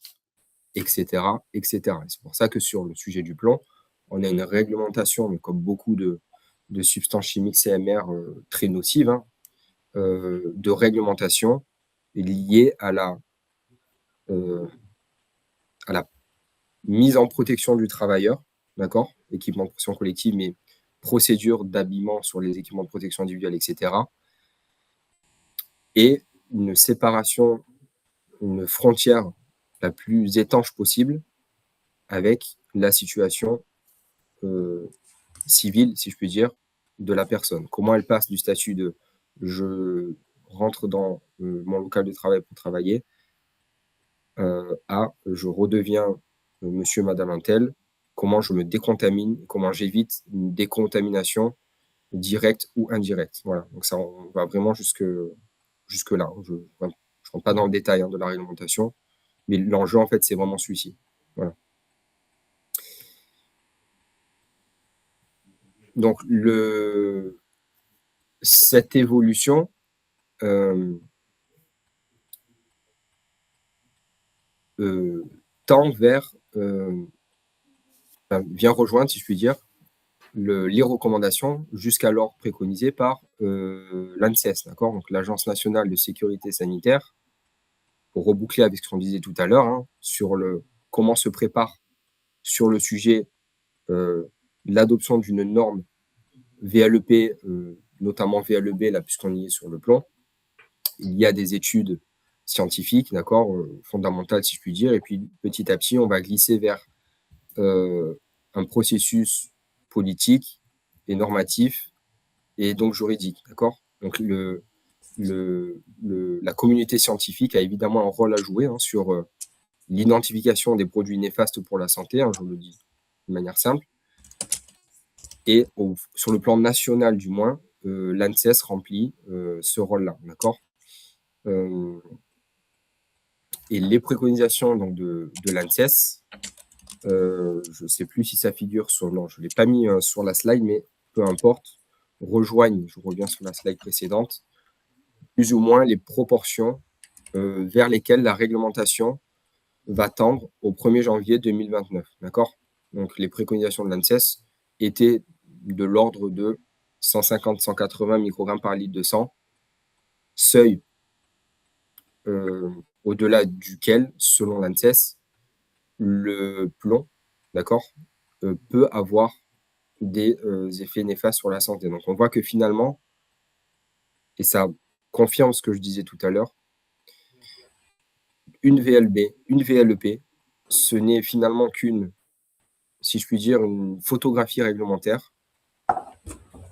etc., etc. Et c'est pour ça que sur le sujet du plomb, on a une réglementation, mais comme beaucoup de substances chimiques CMR très nocives, hein, de réglementation liée à la mise en protection du travailleur, d'accord, équipement de protection collective, mais procédure d'habillement sur les équipements de protection individuelle, etc. Et une séparation, une frontière la plus étanche possible avec la situation civile, si je puis dire, de la personne. Comment elle passe du statut de je rentre dans mon local de travail pour travailler à je redeviens monsieur, madame un tel, comment je me décontamine, comment j'évite une décontamination directe ou indirecte. Voilà, donc ça, on va vraiment jusque-là. Je ne rentre pas dans le détail de la réglementation, mais l'enjeu, en fait, c'est vraiment celui-ci. Voilà. Donc, cette évolution tend vers, vient rejoindre, si je puis dire, les recommandations jusqu'alors préconisées par l'ANSES, d'accord, donc l'Agence nationale de sécurité sanitaire, pour reboucler avec ce qu'on disait tout à l'heure, hein, sur comment se prépare sur le sujet l'adoption d'une norme VLEP, notamment VLEB, là, puisqu'on y est sur le plan. Il y a des études scientifiques, d'accord, fondamentales, si je puis dire, et puis petit à petit, on va glisser vers un processus politique et normatif et donc juridique, d'accord. Donc la communauté scientifique a évidemment un rôle à jouer sur l'identification des produits néfastes pour la santé, je le dis de manière simple, et sur le plan national du moins, l'ANSES remplit ce rôle-là, d'accord. Et les préconisations donc, de l'ANSES, je ne sais plus si ça figure sur... Non, je ne l'ai pas mis sur la slide, mais peu importe, rejoignent, je reviens sur la slide précédente, plus ou moins les proportions vers lesquelles la réglementation va tendre au 1er janvier 2029. D'accord ? Donc, les préconisations de l'ANSES étaient de l'ordre de 150-180 microgrammes par litre de sang, seuil au-delà duquel, selon l'ANSES, le plomb, d'accord, peut avoir des effets néfastes sur la santé. Donc, on voit que finalement, et ça confirme ce que je disais tout à l'heure, une VLEP, ce n'est finalement qu'une, si je puis dire, une photographie réglementaire.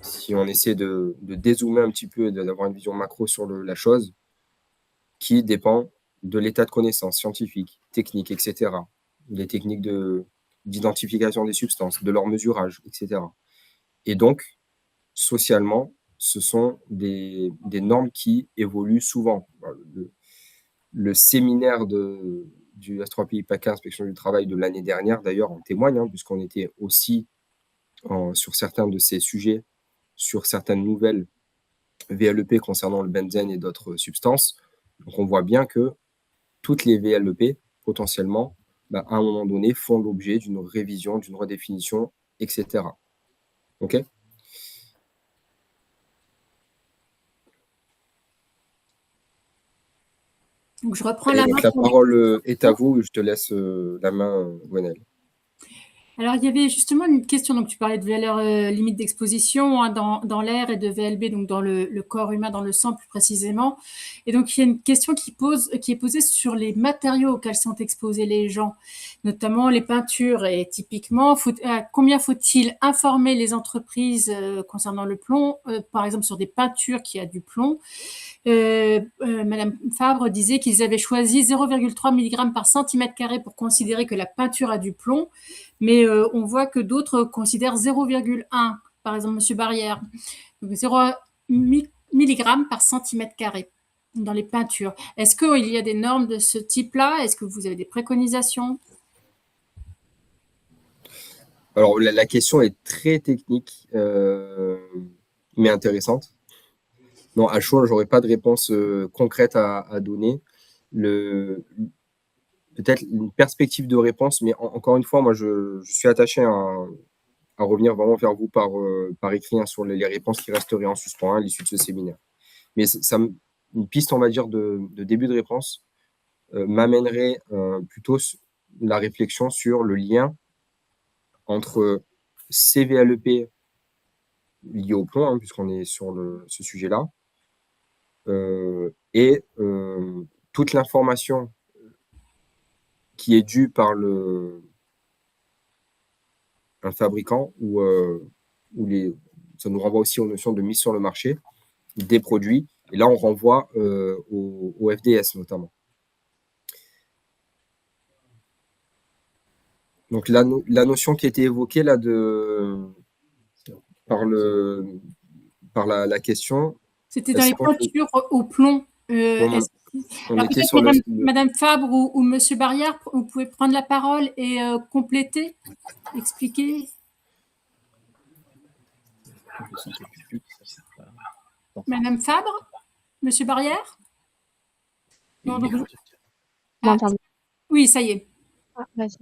Si on essaie de dézoomer un petit peu et d'avoir une vision macro sur la chose, qui dépend de l'état de connaissance scientifique, technique, etc. Les techniques d'identification des substances, de leur mesurage, etc. Et donc, socialement, ce sont des normes qui évoluent souvent. Le séminaire du S3PI PACA Inspection du Travail de l'année dernière, d'ailleurs, en témoigne, puisqu'on était aussi sur certains de ces sujets, sur certaines nouvelles VLEP concernant le benzène et d'autres substances. Donc, on voit bien que toutes les VLEP, potentiellement, à un moment donné, font l'objet d'une révision, d'une redéfinition, etc. OK ? Donc, je reprends la main. La parole est à vous, je te laisse la main, Gwenelle. Alors, il y avait justement une question, donc tu parlais de valeur limite d'exposition dans l'air et de VLB, donc dans le corps humain, dans le sang plus précisément. Et donc, il y a une question qui est posée sur les matériaux auxquels sont exposés les gens, notamment les peintures. Et typiquement, combien faut-il informer les entreprises concernant le plomb, par exemple sur des peintures qui a du plomb. Madame Fabre disait qu'ils avaient choisi 0,3 mg par centimètre carré pour considérer que la peinture a du plomb, mais on voit que d'autres considèrent 0,1, par exemple Monsieur Barrière, donc 0 mg par centimètre carré dans les peintures. Est-ce qu'il y a des normes de ce type-là? Est-ce que vous avez des préconisations? Alors, la question est très technique, mais intéressante. Non, à chaud, je n'aurais pas de réponse concrète à donner. peut-être une perspective de réponse, mais encore une fois, moi, je suis attaché à revenir vraiment vers vous par écrit, hein, sur les réponses qui resteraient en suspens, hein, à l'issue de ce séminaire. Mais une piste, on va dire, de début de réponse m'amènerait plutôt la réflexion sur le lien entre CVLEP lié au plomb, hein, puisqu'on est sur ce sujet-là, et toute l'information qui est due par un fabricant ça nous renvoie aussi aux notions de mise sur le marché des produits. Et là, on renvoie au FDS notamment. Donc la notion qui a été évoquée là par la question. C'était dans les pointures au plomb. On était sur Madame Fabre ou Monsieur Barrière, vous pouvez prendre la parole et compléter, expliquer. Madame Fabre, Monsieur Barrière. Non, donc... Oui, ça y est. Vas-y.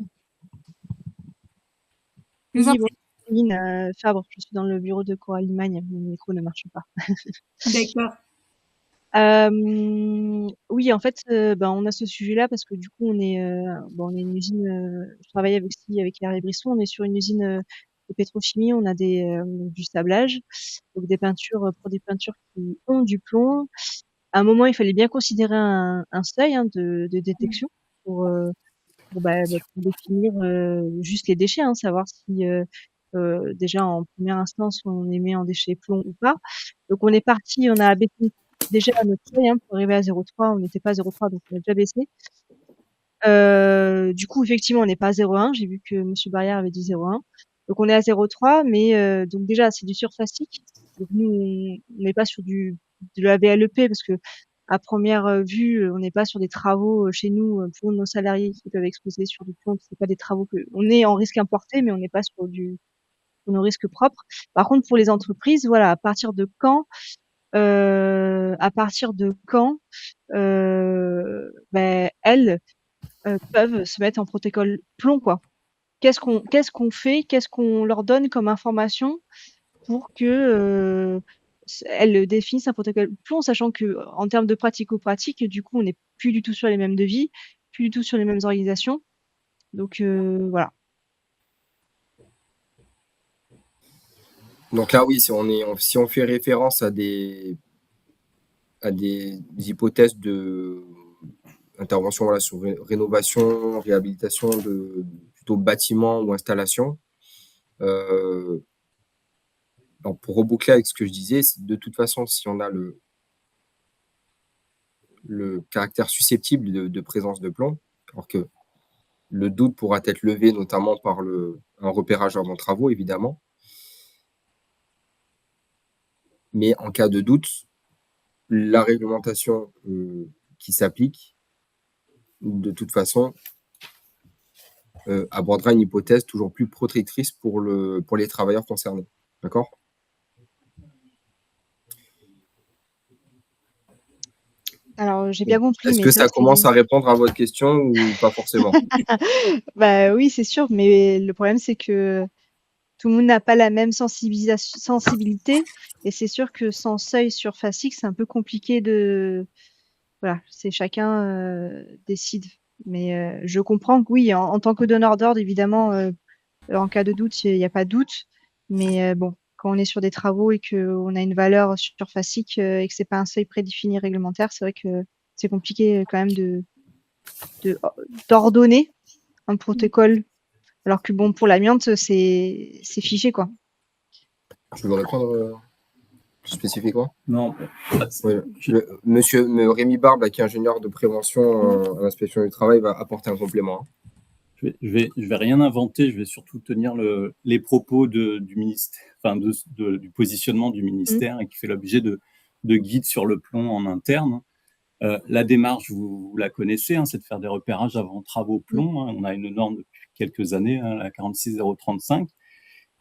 Oui, Fabre, je suis dans le bureau de Coralie Limagne, mon micro ne marche pas. D'accord. Oui, en fait, on a ce sujet-là parce que du coup, on est une usine. Je travaille aussi avec Hervé Brisson. On est sur une usine de pétrochimie. On a du sablage, donc des peintures pour des peintures qui ont du plomb. À un moment, il fallait bien considérer un seuil de détection pour définir juste les déchets, hein, savoir si déjà en première instance on émet en déchets plomb ou pas. Donc on est parti, on a baissé déjà notre seuil, hein, pour arriver à 0,3. On n'était pas à 0,3, donc on a déjà baissé. Du coup, effectivement, on n'est pas à 0,1. J'ai vu que Monsieur Barrière avait dit 0,1. Donc on est à 0,3, mais donc déjà c'est du surfacique. Donc nous on n'est pas sur de la VLEP parce que à première vue, on n'est pas sur des travaux chez nous pour nos salariés qui peuvent exposer sur du plomb. C'est pas des travaux on est en risque importé, mais on n'est pas sur nos risques propres. Par contre, pour les entreprises, voilà, à partir de quand elles peuvent se mettre en protocole plomb, quoi. Qu'est-ce qu'on fait, qu'est-ce qu'on leur donne comme information pour que elles définissent un protocole plomb, sachant que en termes de pratico-pratique, du coup, on n'est plus du tout sur les mêmes devis, plus du tout sur les mêmes organisations. Donc voilà. Donc là, oui, si on fait référence à des hypothèses d'intervention, voilà, sur rénovation, réhabilitation de plutôt bâtiments ou installations. Donc pour reboucler avec ce que je disais, de toute façon, si on a le caractère susceptible de présence de plomb, alors que le doute pourra être levé notamment par un repérage avant travaux, évidemment. Mais en cas de doute, la réglementation qui s'applique, de toute façon, abordera une hypothèse toujours plus protectrice pour les travailleurs concernés. D'accord ? Alors, j'ai bien compris. Est-ce que ça commence à répondre à votre question ou pas forcément ? Bah oui, c'est sûr, mais le problème, c'est que tout le monde n'a pas la même sensibilité, et c'est sûr que sans seuil surfacique, c'est un peu compliqué voilà, c'est chacun décide. Mais je comprends que oui, en tant que donneur d'ordre, évidemment, en cas de doute, il n'y a pas de doute. Mais bon, quand on est sur des travaux et qu'on a une valeur surfacique et que c'est pas un seuil prédéfini réglementaire, c'est vrai que c'est compliqué quand même d'ordonner un protocole. Alors que bon, pour l'amiante, c'est figé, quoi. Je veux répondre spécifiquement ? Non. Oui. Monsieur Rémi Barbe, qui est ingénieur de prévention à l'inspection du travail, va apporter un complément. Je vais rien inventer, je vais surtout tenir les propos du ministère, enfin du positionnement du ministère, et qui fait l'objet de guides sur le plomb en interne. La démarche, vous la connaissez, hein, c'est de faire des repérages avant travaux plomb. Hein. On a une norme depuis quelques années, hein, la 46035.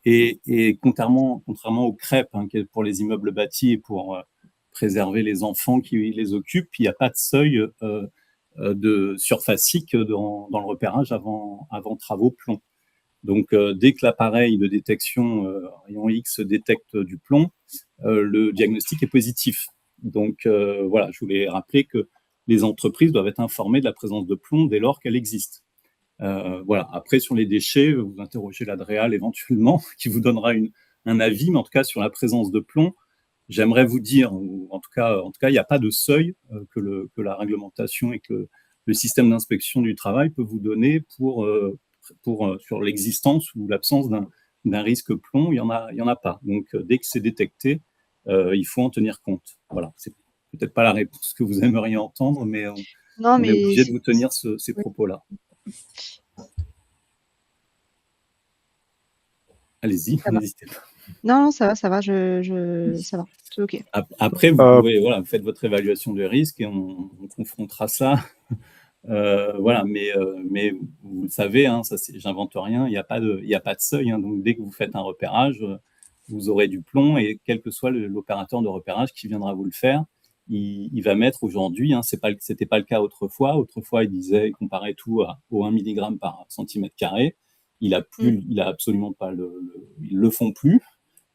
Et contrairement aux crêpes, hein, pour les immeubles bâtis et pour préserver les enfants qui les occupent, il n'y a pas de seuil de surfacique dans le repérage avant travaux plomb. Donc, dès que l'appareil de détection rayon X détecte du plomb, le diagnostic est positif. Donc, voilà, je voulais rappeler que les entreprises doivent être informées de la présence de plomb dès lors qu'elle existe. Voilà. Après, sur les déchets, vous interrogez l'ADREAL éventuellement, qui vous donnera un avis, mais en tout cas, sur la présence de plomb, j'aimerais vous dire, ou en tout cas, il n'y a pas de seuil que la réglementation et que le système d'inspection du travail peut vous donner sur l'existence ou l'absence d'un risque plomb. Il y en a pas. Donc, dès que c'est détecté, il faut en tenir compte. Voilà. C'est peut-être pas la réponse que vous aimeriez entendre, mais on est obligé de vous tenir ces propos-là. Allez-y, n'hésitez pas. Non, ça va, ça va, ça va, c'est OK. Après, vous faites votre évaluation de risque et on confrontera ça. Voilà, mais vous le savez, hein, ça, j'invente rien, il n'y a pas de seuil. Hein, donc, dès que vous faites un repérage, vous aurez du plomb et quel que soit l'opérateur de repérage qui viendra vous le faire, il va mettre aujourd'hui, hein, c'était pas le cas autrefois. Autrefois, il comparait tout au 1 mg par centimètre carré. Il a absolument pas ils le font plus.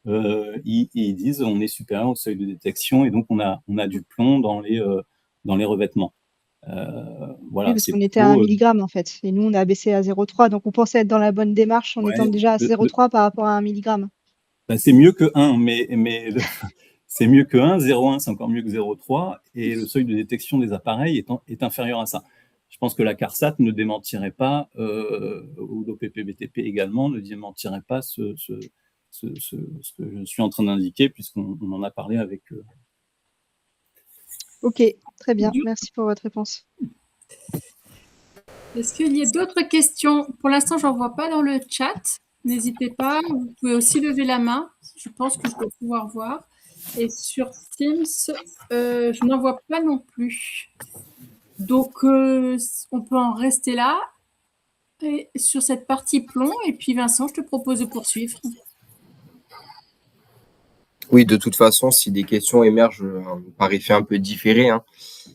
Ils disent on est supérieur au seuil de détection et donc on a du plomb dans les revêtements. Voilà, oui, parce qu'on était à 1 mg en fait, et nous on a baissé à 0,3, donc on pensait être dans la bonne démarche en étant déjà à 0,3 par rapport à 1 mg. Bah, c'est mieux que 1, mais c'est mieux que 1, 0,1 c'est encore mieux que 0,3, et le seuil de détection des appareils est inférieur à ça. Je pense que la CARSAT ne démentirait pas, ou l'OPP-BTP également, ne démentirait pas ce que je suis en train d'indiquer, puisqu'on en a parlé avec eux. Ok, très bien, merci pour votre réponse. Est-ce qu'il y a d'autres questions? Pour l'instant, j'en vois pas dans le chat. N'hésitez pas, vous pouvez aussi lever la main. Je pense que je dois pouvoir voir. Et sur Teams, je n'en vois pas non plus. Donc, on peut en rester là et sur cette partie plomb. Et puis, Vincent, je te propose de poursuivre. Oui, de toute façon, si des questions émergent par effet un peu différé, hein,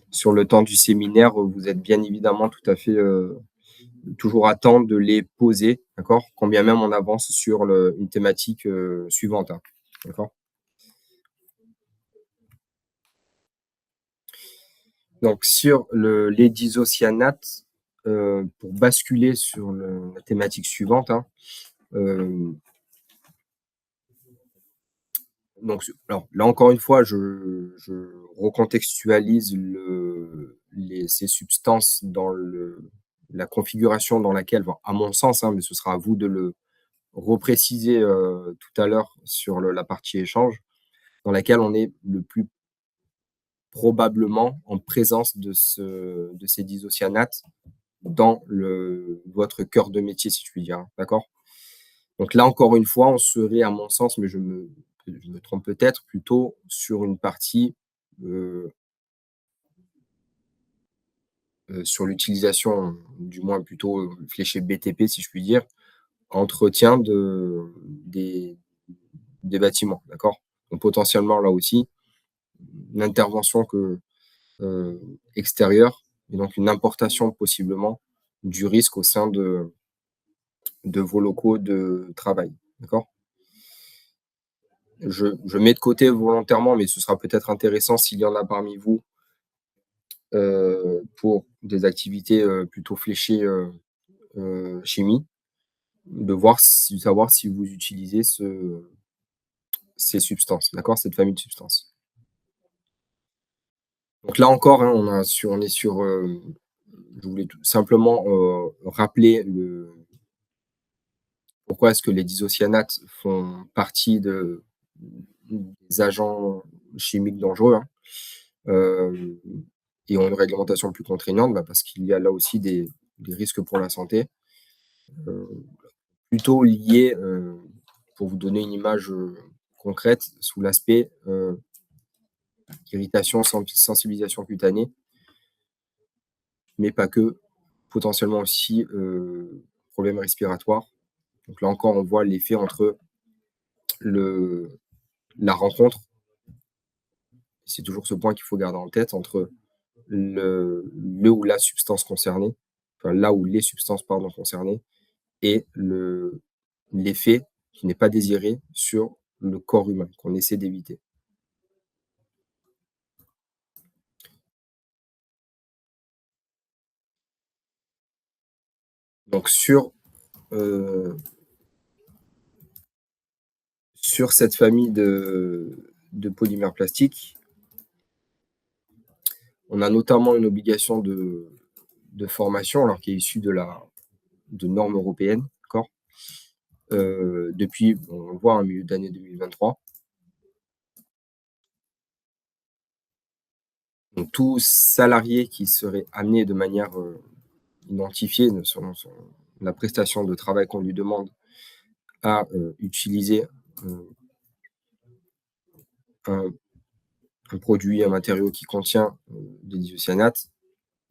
sur le temps du séminaire, vous êtes bien évidemment tout à fait toujours à temps de les poser, d'accord? Quand bien même on avance sur une thématique suivante, hein, d'accord? Donc, sur les diisocyanates, pour basculer sur la thématique suivante, hein, donc, alors, là, encore une fois, je recontextualise ces substances dans la configuration dans laquelle, bon, à mon sens, hein, mais ce sera à vous de le repréciser tout à l'heure sur la partie échange, dans laquelle on est le plus probablement en présence de ces diisocyanates dans votre cœur de métier, si je puis dire, hein, d'accord? Donc là, encore une fois, on serait, à mon sens, mais je me trompe peut-être, plutôt sur une partie sur l'utilisation, du moins plutôt fléchée BTP, si je puis dire, entretien des bâtiments, d'accord? Donc potentiellement, là aussi, une intervention extérieure et donc une importation possiblement du risque au sein de vos locaux de travail, d'accord? Je mets de côté volontairement, mais ce sera peut-être intéressant s'il y en a parmi vous pour des activités plutôt fléchées chimie, de savoir si vous utilisez ces substances, d'accord? Cette famille de substances. Donc là encore, hein, on est sur je voulais simplement rappeler pourquoi est-ce que les diisocyanates font partie des agents chimiques dangereux, hein, et ont une réglementation plus contraignante, parce qu'il y a là aussi des risques pour la santé, plutôt liés, pour vous donner une image concrète, sous l'aspect irritation, sensibilisation cutanée, mais pas que, potentiellement aussi problèmes respiratoires. Donc là encore, on voit l'effet entre la rencontre, c'est toujours ce point qu'il faut garder en tête, entre le ou la substance concernée, enfin là où les substances pardon concernées et l'effet qui n'est pas désiré sur le corps humain, qu'on essaie d'éviter. Donc sur cette famille de polymères plastiques, on a notamment une obligation de formation, alors qui est issue de normes européennes, d'accord? Depuis, on le voit, en milieu d'année 2023. Donc tout salarié qui serait amené de manière identifiée selon la prestation de travail qu'on lui demande à utiliser un produit, un matériau qui contient des isocyanates,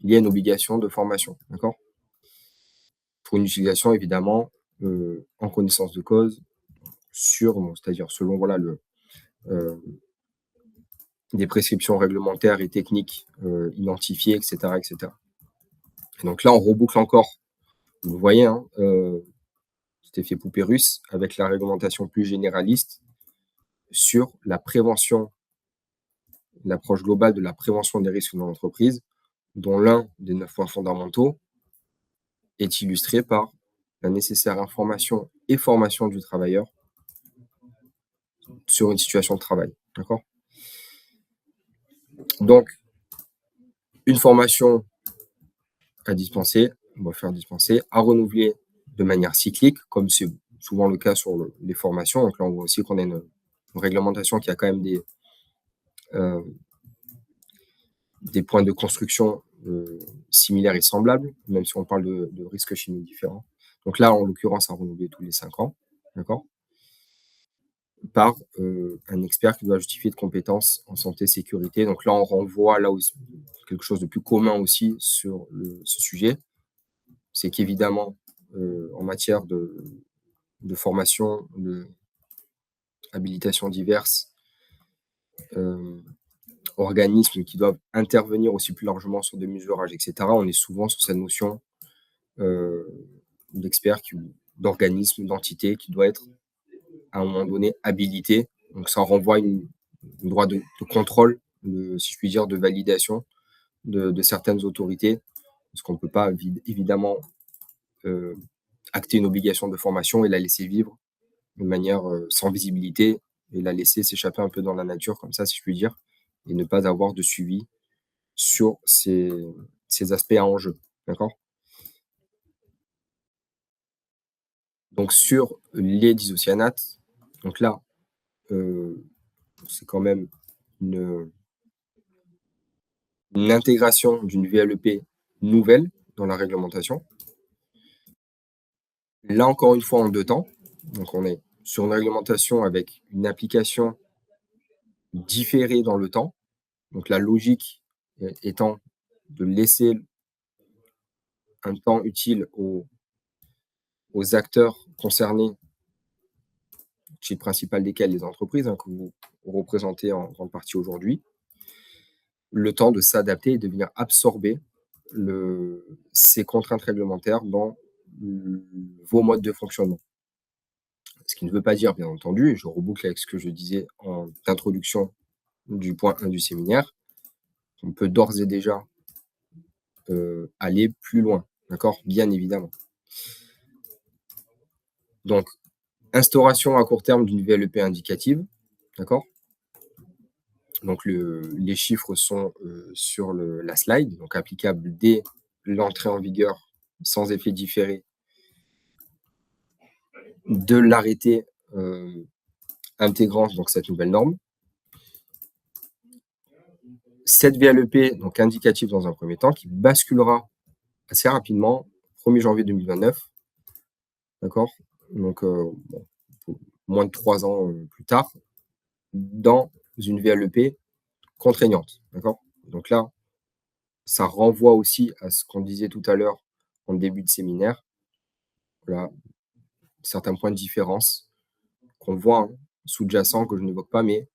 il y a une obligation de formation, d'accord? Pour une utilisation évidemment en connaissance de cause, c'est-à-dire selon voilà, des prescriptions réglementaires et techniques identifiées, etc., etc. Et donc là, on reboucle encore, vous voyez, hein, cet effet poupée russe avec la réglementation plus généraliste sur la prévention, l'approche globale de la prévention des risques dans l'entreprise, dont l'un des 9 points fondamentaux est illustré par la nécessaire information et formation du travailleur sur une situation de travail. D'accord ? Donc, une formation à dispenser, on va faire dispenser, à renouveler de manière cyclique, comme c'est souvent le cas sur les formations. Donc là, on voit aussi qu'on a une réglementation qui a quand même des points de construction similaires et semblables, même si on parle de risques chimiques différents. Donc là, en l'occurrence, à renouveler tous les 5 ans, d'accord, par un expert qui doit justifier de compétences en santé sécurité. Donc là, on renvoie là aussi quelque chose de plus commun aussi sur ce sujet, c'est qu'évidemment, en matière de formation, de habilitation diverses, organismes qui doivent intervenir aussi plus largement sur des mesurages, etc., on est souvent sur cette notion d'expert, d'organisme, d'entité qui doit être à un moment donné habilité. Donc ça renvoie un droit de contrôle, si je puis dire, de validation de certaines autorités, parce qu'on ne peut pas évidemment acter une obligation de formation et la laisser vivre de manière sans visibilité et la laisser s'échapper un peu dans la nature comme ça, si je puis dire, et ne pas avoir de suivi sur ces aspects à enjeu. D'accord ? Donc sur les disocyanates, donc là, c'est quand même une intégration d'une VLEP nouvelle dans la réglementation. Là, encore une fois, en 2 temps. Donc, on est sur une réglementation avec une application différée dans le temps. Donc, la logique étant de laisser un temps utile aux acteurs concernés, chez le principal desquels les entreprises, que vous représentez en grande partie aujourd'hui, le temps de s'adapter et de venir absorber ces contraintes réglementaires dans vos modes de fonctionnement. Ce qui ne veut pas dire, bien entendu, et je reboucle avec ce que je disais en introduction du point 1 du séminaire, on peut d'ores et déjà aller plus loin, d'accord ? Bien évidemment. Donc, instauration à court terme d'une VLEP indicative, d'accord ? Donc, les chiffres sont sur la slide, donc applicable dès l'entrée en vigueur sans effet différé de l'arrêté intégrant donc cette nouvelle norme. Cette VLEP, donc indicative dans un premier temps, qui basculera assez rapidement, 1er janvier 2029, d'accord ? Donc, moins de 3 ans plus tard, dans une VLEP contraignante, d'accord ? Donc là, ça renvoie aussi à ce qu'on disait tout à l'heure en début de séminaire, voilà, certains points de différence qu'on voit sous-jacents, que je n'évoque pas, mais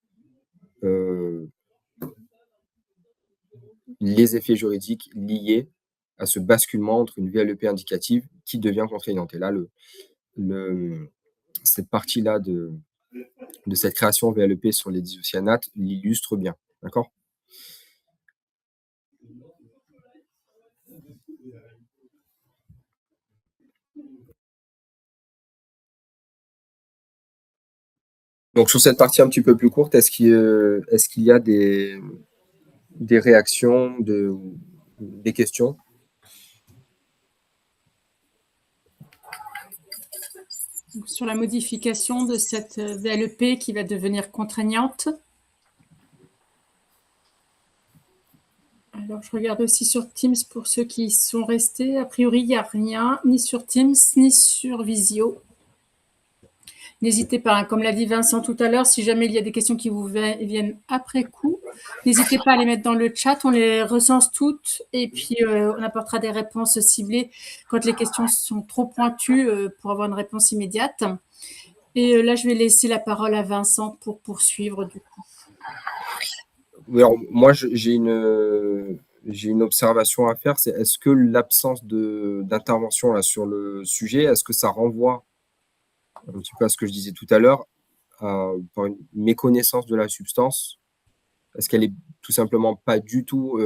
les effets juridiques liés à ce basculement entre une VLEP indicative qui devient contraignante. Et là, cette partie-là de cette création VLEP sur les diisocyanates l'illustre bien. D'accord? Donc sur cette partie un petit peu plus courte, est-ce qu'il y a des réactions, des questions? Sur la modification de cette VLEP qui va devenir contraignante. Alors, je regarde aussi sur Teams pour ceux qui sont restés. A priori, il n'y a rien, ni sur Teams, ni sur Visio. N'hésitez pas, hein, comme l'a dit Vincent tout à l'heure, si jamais il y a des questions qui vous viennent après coup, n'hésitez pas à les mettre dans le chat, on les recense toutes et puis on apportera des réponses ciblées quand les questions sont trop pointues pour avoir une réponse immédiate. Et là, je vais laisser la parole à Vincent pour poursuivre du coup. Oui, alors, moi, j'ai une observation à faire, c'est est-ce que l'absence d'intervention là sur le sujet, est-ce que ça renvoie un petit peu à ce que je disais tout à l'heure, par une méconnaissance de la substance? Est-ce qu'elle est tout simplement pas du tout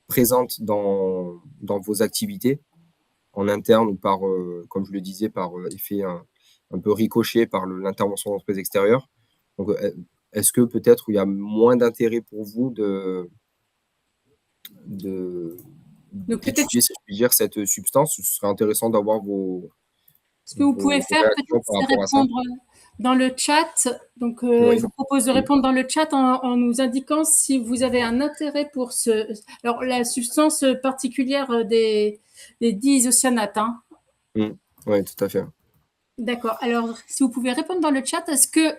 présente dans vos activités en interne ou par, comme je le disais, par effet un peu ricochet par l'intervention d'entreprises extérieures? Donc, est-ce que peut-être il y a moins d'intérêt pour vous d'étudier, si je puis dire, cette substance? Ce serait intéressant d'avoir Ce que vous pouvez faire, peut-être, c'est répondre dans le chat. Donc, je vous propose de répondre dans le chat en nous indiquant si vous avez un intérêt pour alors, la substance particulière des diisocyanates. Hein. Oui, tout à fait. D'accord. Alors, si vous pouvez répondre dans le chat, est-ce que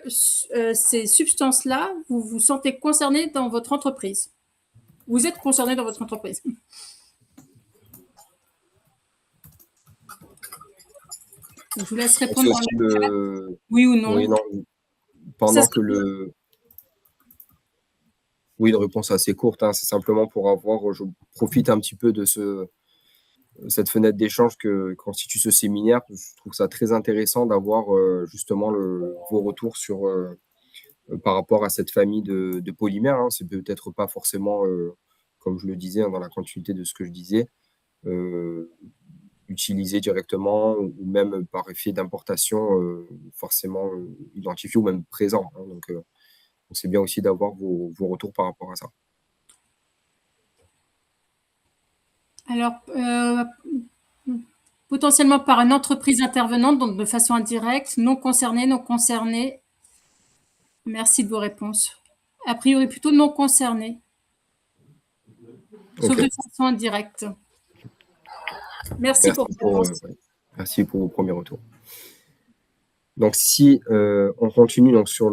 ces substances-là, vous vous sentez concerné dans votre entreprise? Vous êtes concerné dans votre entreprise? Je vous laisse répondre dans le chat. Oui ou non? Oui, non. Pendant que Oui, une réponse assez courte, hein, c'est simplement pour avoir, je profite un petit peu de cette fenêtre d'échange que constitue ce séminaire. Je trouve ça très intéressant d'avoir justement vos retours sur par rapport à cette famille de polymères. Hein. C'est peut-être pas forcément, comme je le disais, hein, dans la continuité de ce que je disais, utilisé directement ou même par effet d'importation forcément identifié ou même présent. Hein. Donc c'est bien aussi d'avoir vos retours par rapport à ça. Alors, potentiellement par une entreprise intervenante, donc de façon indirecte, non concernée, non concernée. Merci de vos réponses. A priori, plutôt non concernée. Sauf de façon indirecte. Merci pour vos réponses. Merci pour vos premiers retours. Donc, si on continue donc, sur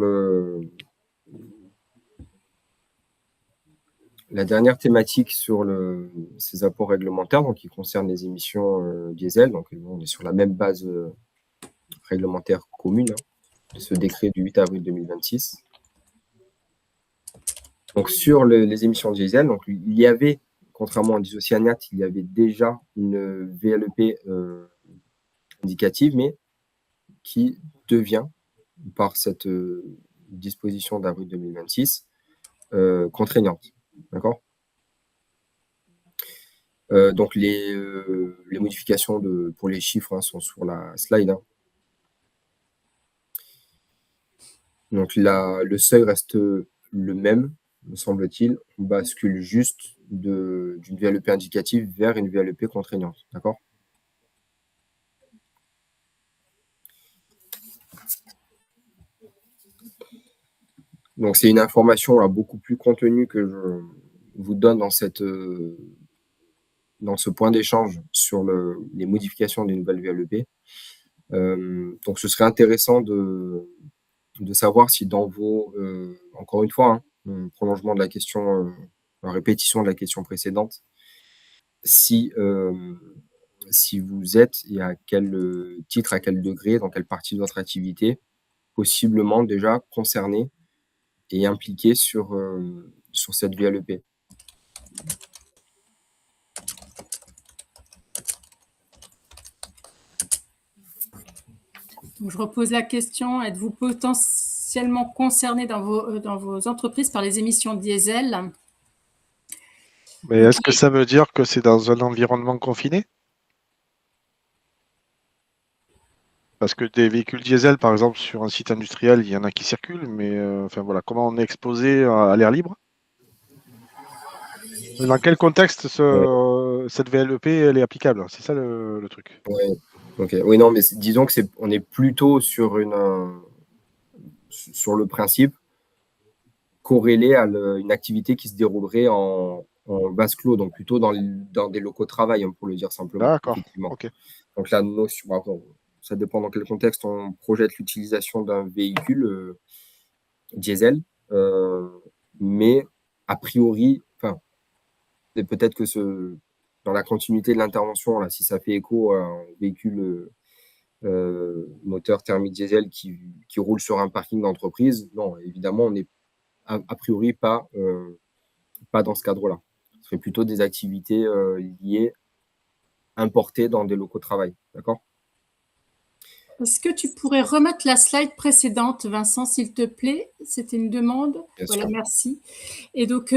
la dernière thématique sur ces apports réglementaires, donc, qui concernent les émissions diesel, donc on est sur la même base réglementaire commune, hein, ce décret du 8 avril 2026. Donc, sur les émissions diesel, donc, il y avait, contrairement à l'isocyanate, il y avait déjà une VLEP indicative, mais qui devient, par cette disposition d'avril 2026, contraignante. D'accord? Donc, les modifications pour les chiffres hein, sont sur la slide. Hein. Donc, le seuil reste le même, me semble-t-il. On bascule juste d'une VLEP indicative vers une VLEP contraignante. D'accord? Donc, c'est une information là, beaucoup plus contenue que je vous donne dans ce point d'échange sur les modifications des nouvelles VLEP. Donc, ce serait intéressant de savoir si dans encore une fois, hein, prolongement de la question, la répétition de la question précédente, si vous êtes et à quel titre, à quel degré, dans quelle partie de votre activité, possiblement déjà concerné et impliqué sur cette VLEP. Donc, je repose la question, êtes-vous potentiellement concerné dans vos entreprises par les émissions diesel? Mais est-ce que ça veut dire que c'est dans un environnement confiné? Parce que des véhicules diesel, par exemple, sur un site industriel, il y en a qui circulent, mais enfin voilà, comment on est exposé à l'air libre? Dans quel contexte cette VLEP elle est applicable? C'est ça le truc. Ouais. Ok. Oui, non, mais disons que on est plutôt sur sur le principe corrélé à une activité qui se déroulerait en vase clos, donc plutôt dans des locaux de travail, hein, pour le dire simplement. D'accord. Effectivement. Ok. Donc la notion, ça dépend dans quel contexte on projette l'utilisation d'un véhicule diesel, mais a priori, enfin, peut-être que dans la continuité de l'intervention, là, si ça fait écho à un véhicule moteur thermique diesel qui roule sur un parking d'entreprise, non, évidemment, on n'est a priori pas dans ce cadre-là. Ce serait plutôt des activités liées, importées dans des locaux de travail. D'accord? Est-ce que tu pourrais remettre la slide précédente, Vincent, s'il te plaît? C'était une demande. Bien Voilà, sûr. merci. Et donc,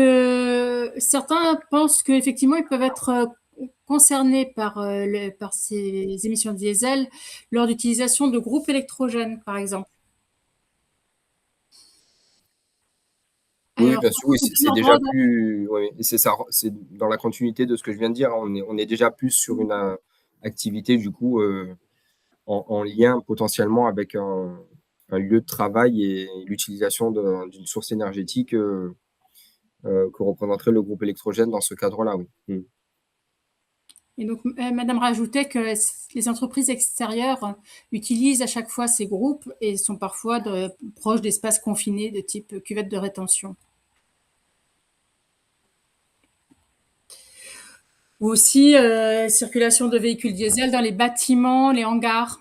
certains pensent qu'effectivement, ils peuvent être concernés par ces émissions de diesel lors d'utilisation de groupes électrogènes, par exemple. Oui, Alors, bien sûr, oui, c'est déjà plus. Oui, c'est ça, c'est dans la continuité de ce que je viens de dire. On est déjà plus sur une activité, du coup, en lien potentiellement avec un lieu de travail et l'utilisation d'une source énergétique que représenterait le groupe électrogène dans ce cadre-là, oui. Et donc, Madame rajoutait que les entreprises extérieures utilisent à chaque fois ces groupes et sont parfois proches d'espaces confinés de type cuvette de rétention. Ou aussi, circulation de véhicules diesel dans les bâtiments, les hangars.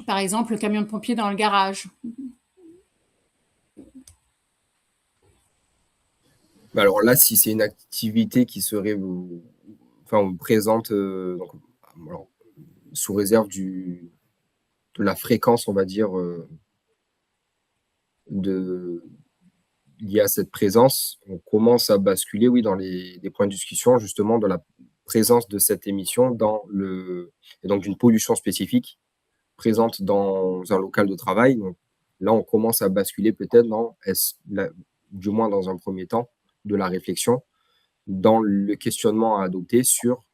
Par exemple, le camion de pompier dans le garage. Alors là, si c'est une activité qui serait présente donc, alors, sous réserve de la fréquence, on va dire, liée à cette présence, on commence à basculer, oui, dans des points de discussion, justement, de la présence de cette émission et donc d'une pollution spécifique présente dans un local de travail. Donc, là, on commence à basculer peut-être du moins dans un premier temps, de la réflexion, dans le questionnement à adopter sur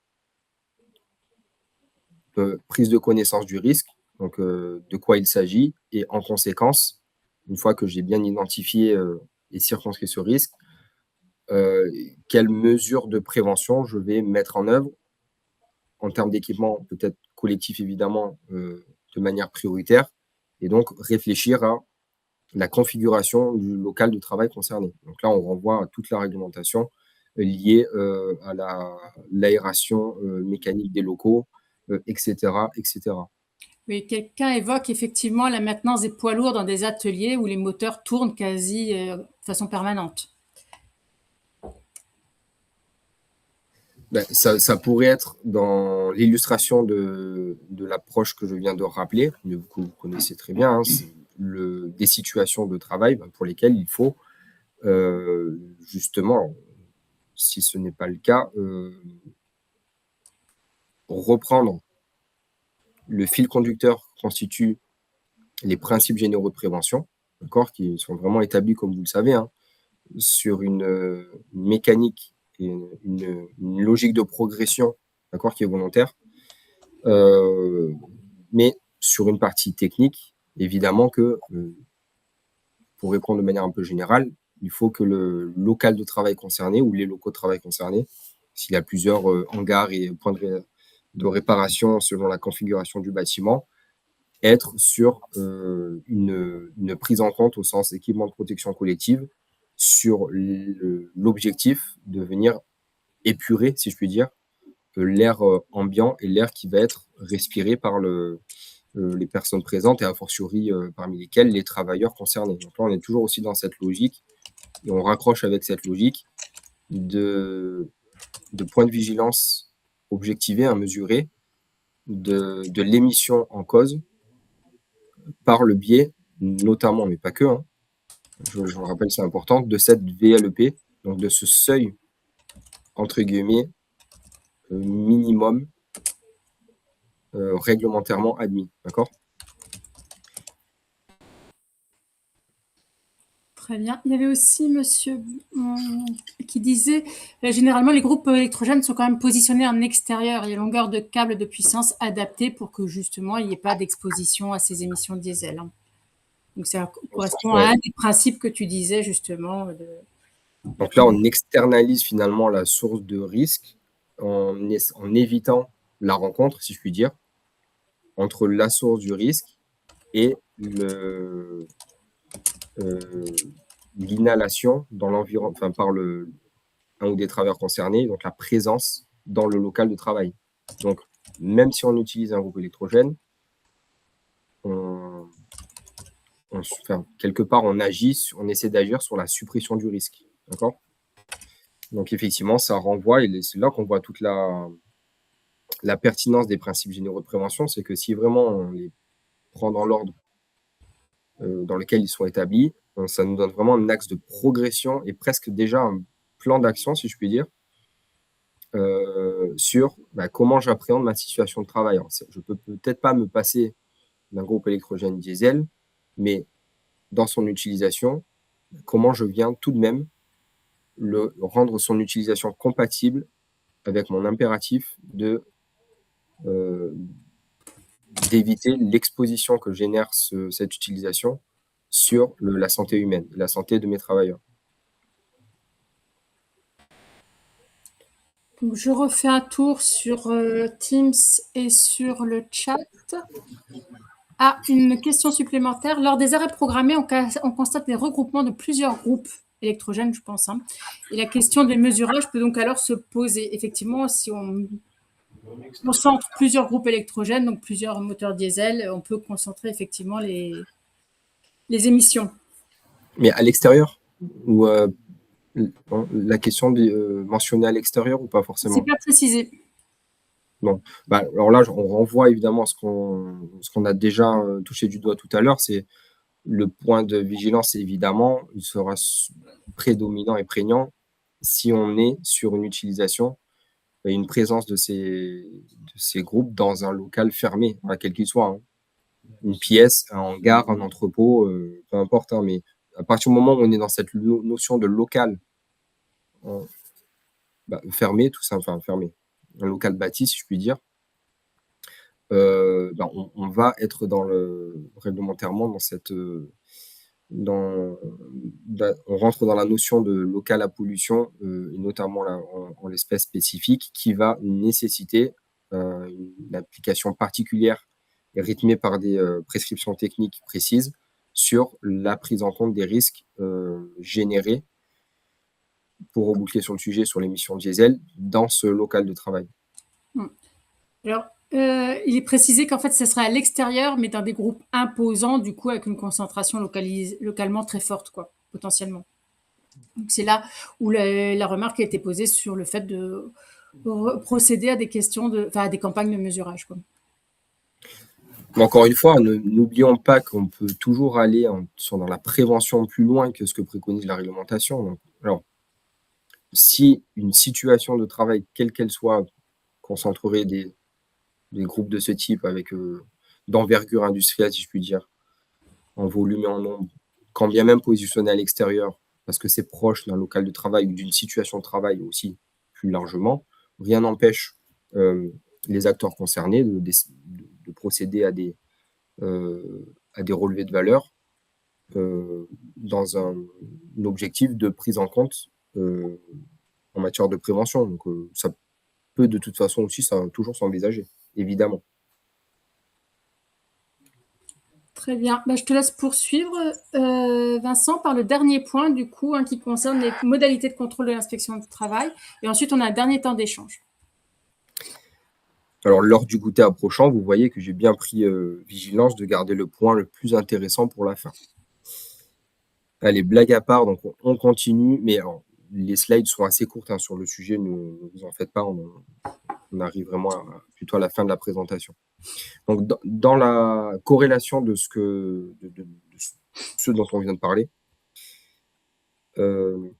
prise de connaissance du risque, donc de quoi il s'agit, et en conséquence, une fois que j'ai bien identifié et circonscrit ce risque, quelles mesures de prévention je vais mettre en œuvre en termes d'équipement, peut-être collectif évidemment, de manière prioritaire, et donc réfléchir à la configuration du local de travail concerné. Donc là, on renvoie à toute la réglementation liée à l'aération mécanique des locaux, etc., etc. Oui, quelqu'un évoque effectivement la maintenance des poids lourds dans des ateliers où les moteurs tournent quasi de façon permanente. Ben, ça pourrait être dans l'illustration de l'approche que je viens de rappeler, mais que vous connaissez très bien, hein, des situations de travail pour lesquelles il faut justement, si ce n'est pas le cas, reprendre le fil conducteur qui constitue les principes généraux de prévention, d'accord, qui sont vraiment établis, comme vous le savez, hein, sur une mécanique et une logique de progression, d'accord, qui est volontaire, mais sur une partie technique, évidemment que, pour répondre de manière un peu générale, il faut que le local de travail concerné ou les locaux de travail concernés, s'il y a plusieurs hangars et points de réparation selon la configuration du bâtiment, être sur une prise en compte au sens équipement de protection collective sur l'objectif de venir épurer, si je puis dire, l'air ambiant et l'air qui va être respiré par les personnes présentes et a fortiori parmi lesquelles les travailleurs concernés. Donc là, on est toujours aussi dans cette logique Et on raccroche avec cette logique de points de vigilance objectivés à mesurer de l'émission en cause par le biais, notamment, mais pas que, hein, je le rappelle, c'est important, de cette VLEP, donc de ce seuil, entre guillemets, minimum réglementairement admis. D'accord ? Très bien. Il y avait aussi monsieur qui disait généralement les groupes électrogènes sont quand même positionnés en extérieur. Il y a longueur de câble de puissance adaptée pour que justement il n'y ait pas d'exposition à ces émissions de diesel. Hein. Donc ça correspond à un des principes que tu disais justement. Donc là, on externalise finalement la source de risque en évitant la rencontre, si je puis dire, entre la source du risque et l'inhalation dans l'environnement, enfin par un ou des travailleurs concernés, donc la présence dans le local de travail. Donc, même si on utilise un groupe électrogène, quelque part, on essaie d'agir sur la suppression du risque. D'accord ? Donc, effectivement, ça renvoie, et c'est là qu'on voit toute la pertinence des principes généraux de prévention, c'est que si vraiment on les prend dans l'ordre dans lequel ils sont établis, ça nous donne vraiment un axe de progression et presque déjà un plan d'action, si je puis dire, sur comment j'appréhende ma situation de travail. Alors, je ne peux peut-être pas me passer d'un groupe électrogène diesel, mais dans son utilisation, comment je viens tout de même rendre son utilisation compatible avec mon impératif d'éviter l'exposition que génère cette utilisation sur la santé humaine, la santé de mes travailleurs. Donc, je refais un tour sur Teams et sur le chat. Ah, une question supplémentaire. Lors des arrêts programmés, on constate des regroupements de plusieurs groupes électrogènes, je pense. Hein. Et la question des mesurages peut donc alors se poser. Effectivement, si on concentre plusieurs groupes électrogènes, donc plusieurs moteurs diesel, on peut concentrer effectivement les émissions. Mais à l'extérieur ou la question mentionnée à l'extérieur ou pas forcément ? C'est pas précisé. Non. Alors là, on renvoie évidemment à ce qu'on a déjà touché du doigt tout à l'heure, c'est le point de vigilance, évidemment, il sera prédominant et prégnant si on est sur une utilisation et une présence de ces groupes dans un local fermé, quel qu'il soit. Hein. Une pièce, un hangar, un entrepôt, peu importe, hein, mais à partir du moment où on est dans cette notion de local fermé, tout ça, enfin fermé, un local bâti, si je puis dire, on va être réglementairement dans cette on rentre dans la notion de local à pollution, et notamment là, en l'espèce spécifique, qui va nécessiter une application particulière et rythmée par des prescriptions techniques précises sur la prise en compte des risques générés, pour reboucler sur le sujet, sur l'émission diesel, dans ce local de travail. Alors, il est précisé qu'en fait, ce serait à l'extérieur, mais dans des groupes imposants, du coup, avec une concentration localement très forte, quoi, potentiellement. Donc, c'est là où la remarque a été posée sur le fait de procéder à des à des campagnes de mesurage, quoi. Mais encore une fois, n'oublions pas qu'on peut toujours aller dans la prévention plus loin que ce que préconise la réglementation. Donc, alors, si une situation de travail, quelle qu'elle soit, concentrerait des groupes de ce type avec d'envergure industrielle, si je puis dire, en volume et en nombre, quand bien même positionné à l'extérieur, parce que c'est proche d'un local de travail ou d'une situation de travail aussi plus largement, rien n'empêche les acteurs concernés de procéder à des relevés de valeur dans un objectif de prise en compte en matière de prévention. Donc ça peut de toute façon aussi toujours s'envisager, évidemment. Très bien. Je te laisse poursuivre, Vincent, par le dernier point, du coup, qui concerne les modalités de contrôle de l'inspection du travail. Et ensuite, on a un dernier temps d'échange. Alors, lors du goûter approchant, vous voyez que j'ai bien pris vigilance de garder le point le plus intéressant pour la fin. Allez, blague à part, donc on continue, mais alors, les slides sont assez courtes hein, sur le sujet, ne vous en faites pas, on arrive vraiment plutôt à la fin de la présentation. Donc, dans la corrélation de ce dont on vient de parler, je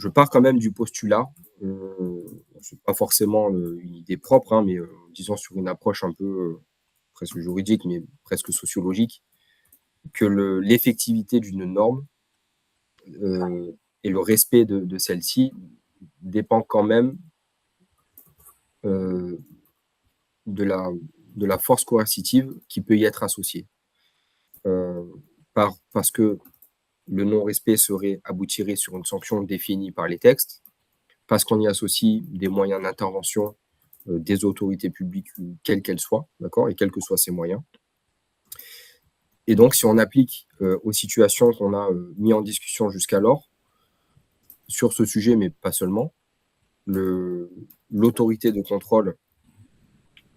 pars quand même du postulat, c'est pas forcément une idée propre, hein, mais disons sur une approche un peu presque juridique, mais presque sociologique, que l'effectivité d'une norme et le respect de celle-ci dépend quand même de la force coercitive qui peut y être associée. Parce que le non-respect aboutirait sur une sanction définie par les textes, parce qu'on y associe des moyens d'intervention des autorités publiques, quelles qu'elles soient, d'accord, et quels que soient ces moyens. Et donc, si on applique aux situations qu'on a mis en discussion jusqu'alors, sur ce sujet, mais pas seulement, l'autorité de contrôle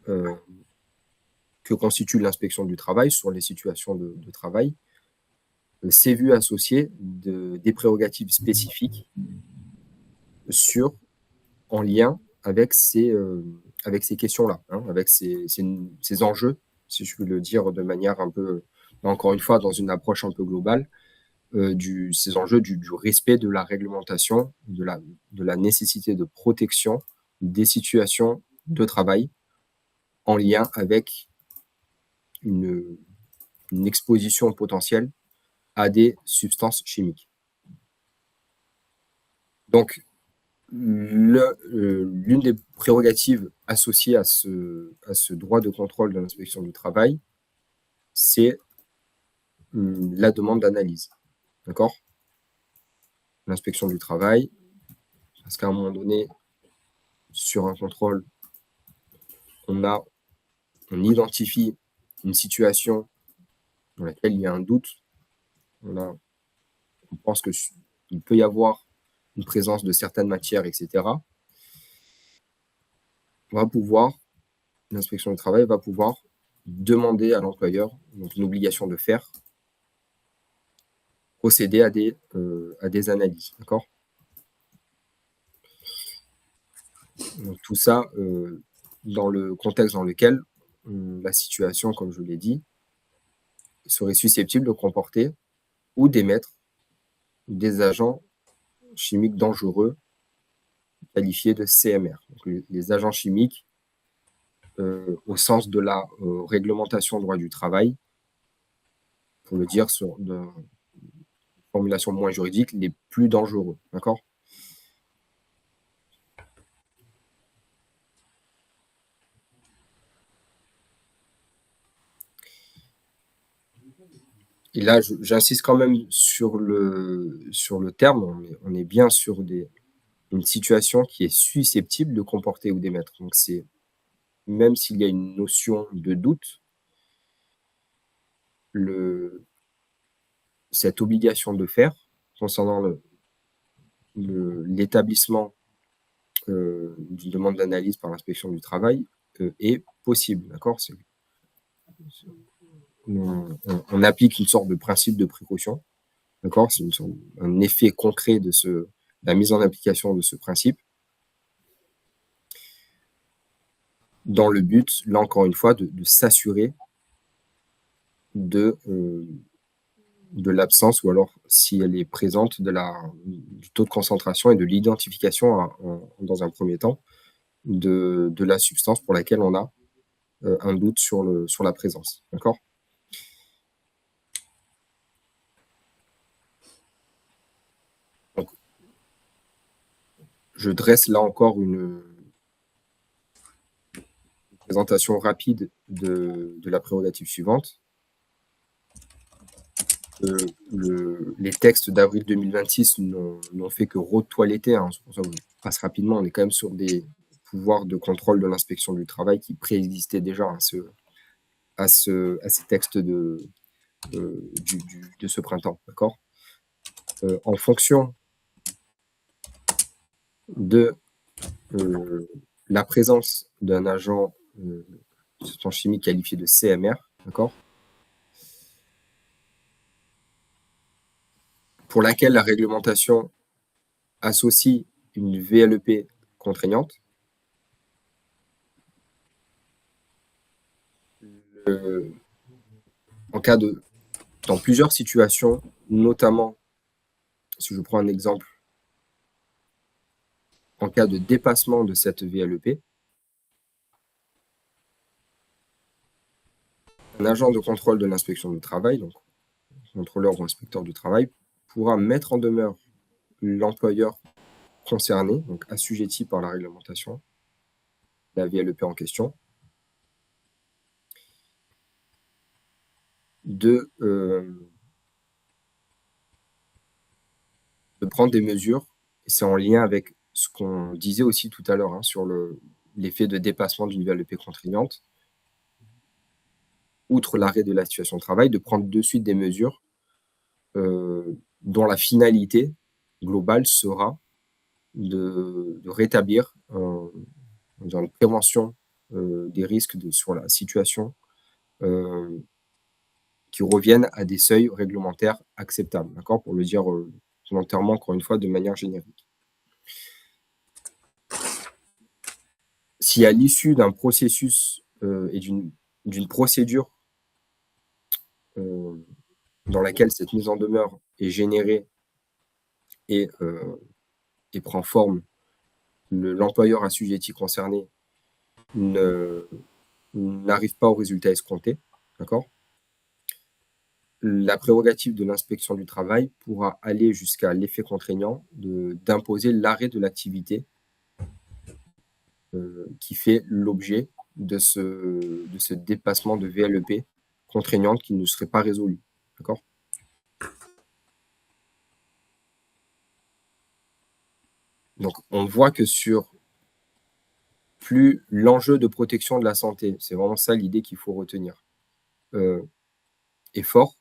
que constitue l'inspection du travail sur les situations de travail s'est vu associer des prérogatives spécifiques en lien avec ces questions-là, hein, avec ces enjeux, si je veux le dire de manière un peu, encore une fois, dans une approche un peu globale, ces enjeux du respect de la réglementation, de la nécessité de protection des situations de travail en lien avec une exposition potentielle à des substances chimiques. Donc, l'une des prérogatives associées à ce droit de contrôle de l'inspection du travail, c'est la demande d'analyse. D'accord ? L'inspection du travail, parce qu'à un moment donné, sur un contrôle, on identifie une situation dans laquelle il y a un doute, on pense qu'il peut y avoir une présence de certaines matières, etc. L'inspection du travail va pouvoir demander à l'employeur, donc une obligation de faire, procéder à des analyses. D'accord ? Donc, tout ça dans le contexte dans lequel la situation, comme je l'ai dit, serait susceptible de comporter ou d'émettre des agents chimiques dangereux qualifiés de CMR. Donc, les agents chimiques, au sens de la réglementation droit du travail, pour le dire sur de formulation moins juridique, les plus dangereux. D'accord ? Et là, j'insiste quand même sur le terme, on est bien sur une situation qui est susceptible de comporter ou d'émettre. Donc, c'est même s'il y a une notion de doute, cette obligation de faire concernant l'établissement d'une demande d'analyse par l'inspection du travail est possible. D'accord ? On applique une sorte de principe de précaution. D'accord ? C'est un effet concret de la mise en application de ce principe, dans le but, là encore une fois, de s'assurer de l'absence, ou alors, si elle est présente, du taux de concentration et de l'identification, dans un premier temps, de la substance pour laquelle on a un doute sur la présence. D'accord ? Donc, je dresse là encore une présentation rapide de la prérogative suivante. Les textes d'avril 2026 n'ont fait que retoiletter, hein, c'est pour ça que je passe rapidement, on est quand même sur des pouvoirs de contrôle de l'inspection du travail qui préexistaient déjà à ces textes de ce printemps. D'accord ? En fonction de la présence d'un agent substance chimique qualifié de CMR, d'accord ? pour laquelle la réglementation associe une VLEP contraignante. Dans plusieurs situations, notamment, si je prends un exemple, en cas de dépassement de cette VLEP, un agent de contrôle de l'inspection du travail, donc contrôleur ou inspecteur du travail, pourra mettre en demeure l'employeur concerné, donc assujetti par la réglementation, la VLEP en question, de prendre des mesures, et c'est en lien avec ce qu'on disait aussi tout à l'heure sur l'effet de dépassement d'une VLEP contraignante, outre l'arrêt de la situation de travail, de prendre de suite des mesures dont la finalité globale sera de rétablir une prévention des risques sur la situation qui reviennent à des seuils réglementaires acceptables, d'accord, pour le dire volontairement, encore une fois, de manière générique. Si à l'issue d'un processus et d'une procédure dans laquelle cette mise en demeure est générée et prend forme, l'employeur assujetti concerné n'arrive pas au résultat escompté, d'accord ? La prérogative de l'inspection du travail pourra aller jusqu'à l'effet contraignant d'imposer l'arrêt de l'activité qui fait l'objet de ce dépassement de VLEP contraignante qui ne serait pas résolu. D'accord ? Donc, on voit que plus l'enjeu de protection de la santé, c'est vraiment ça l'idée qu'il faut retenir, est fort,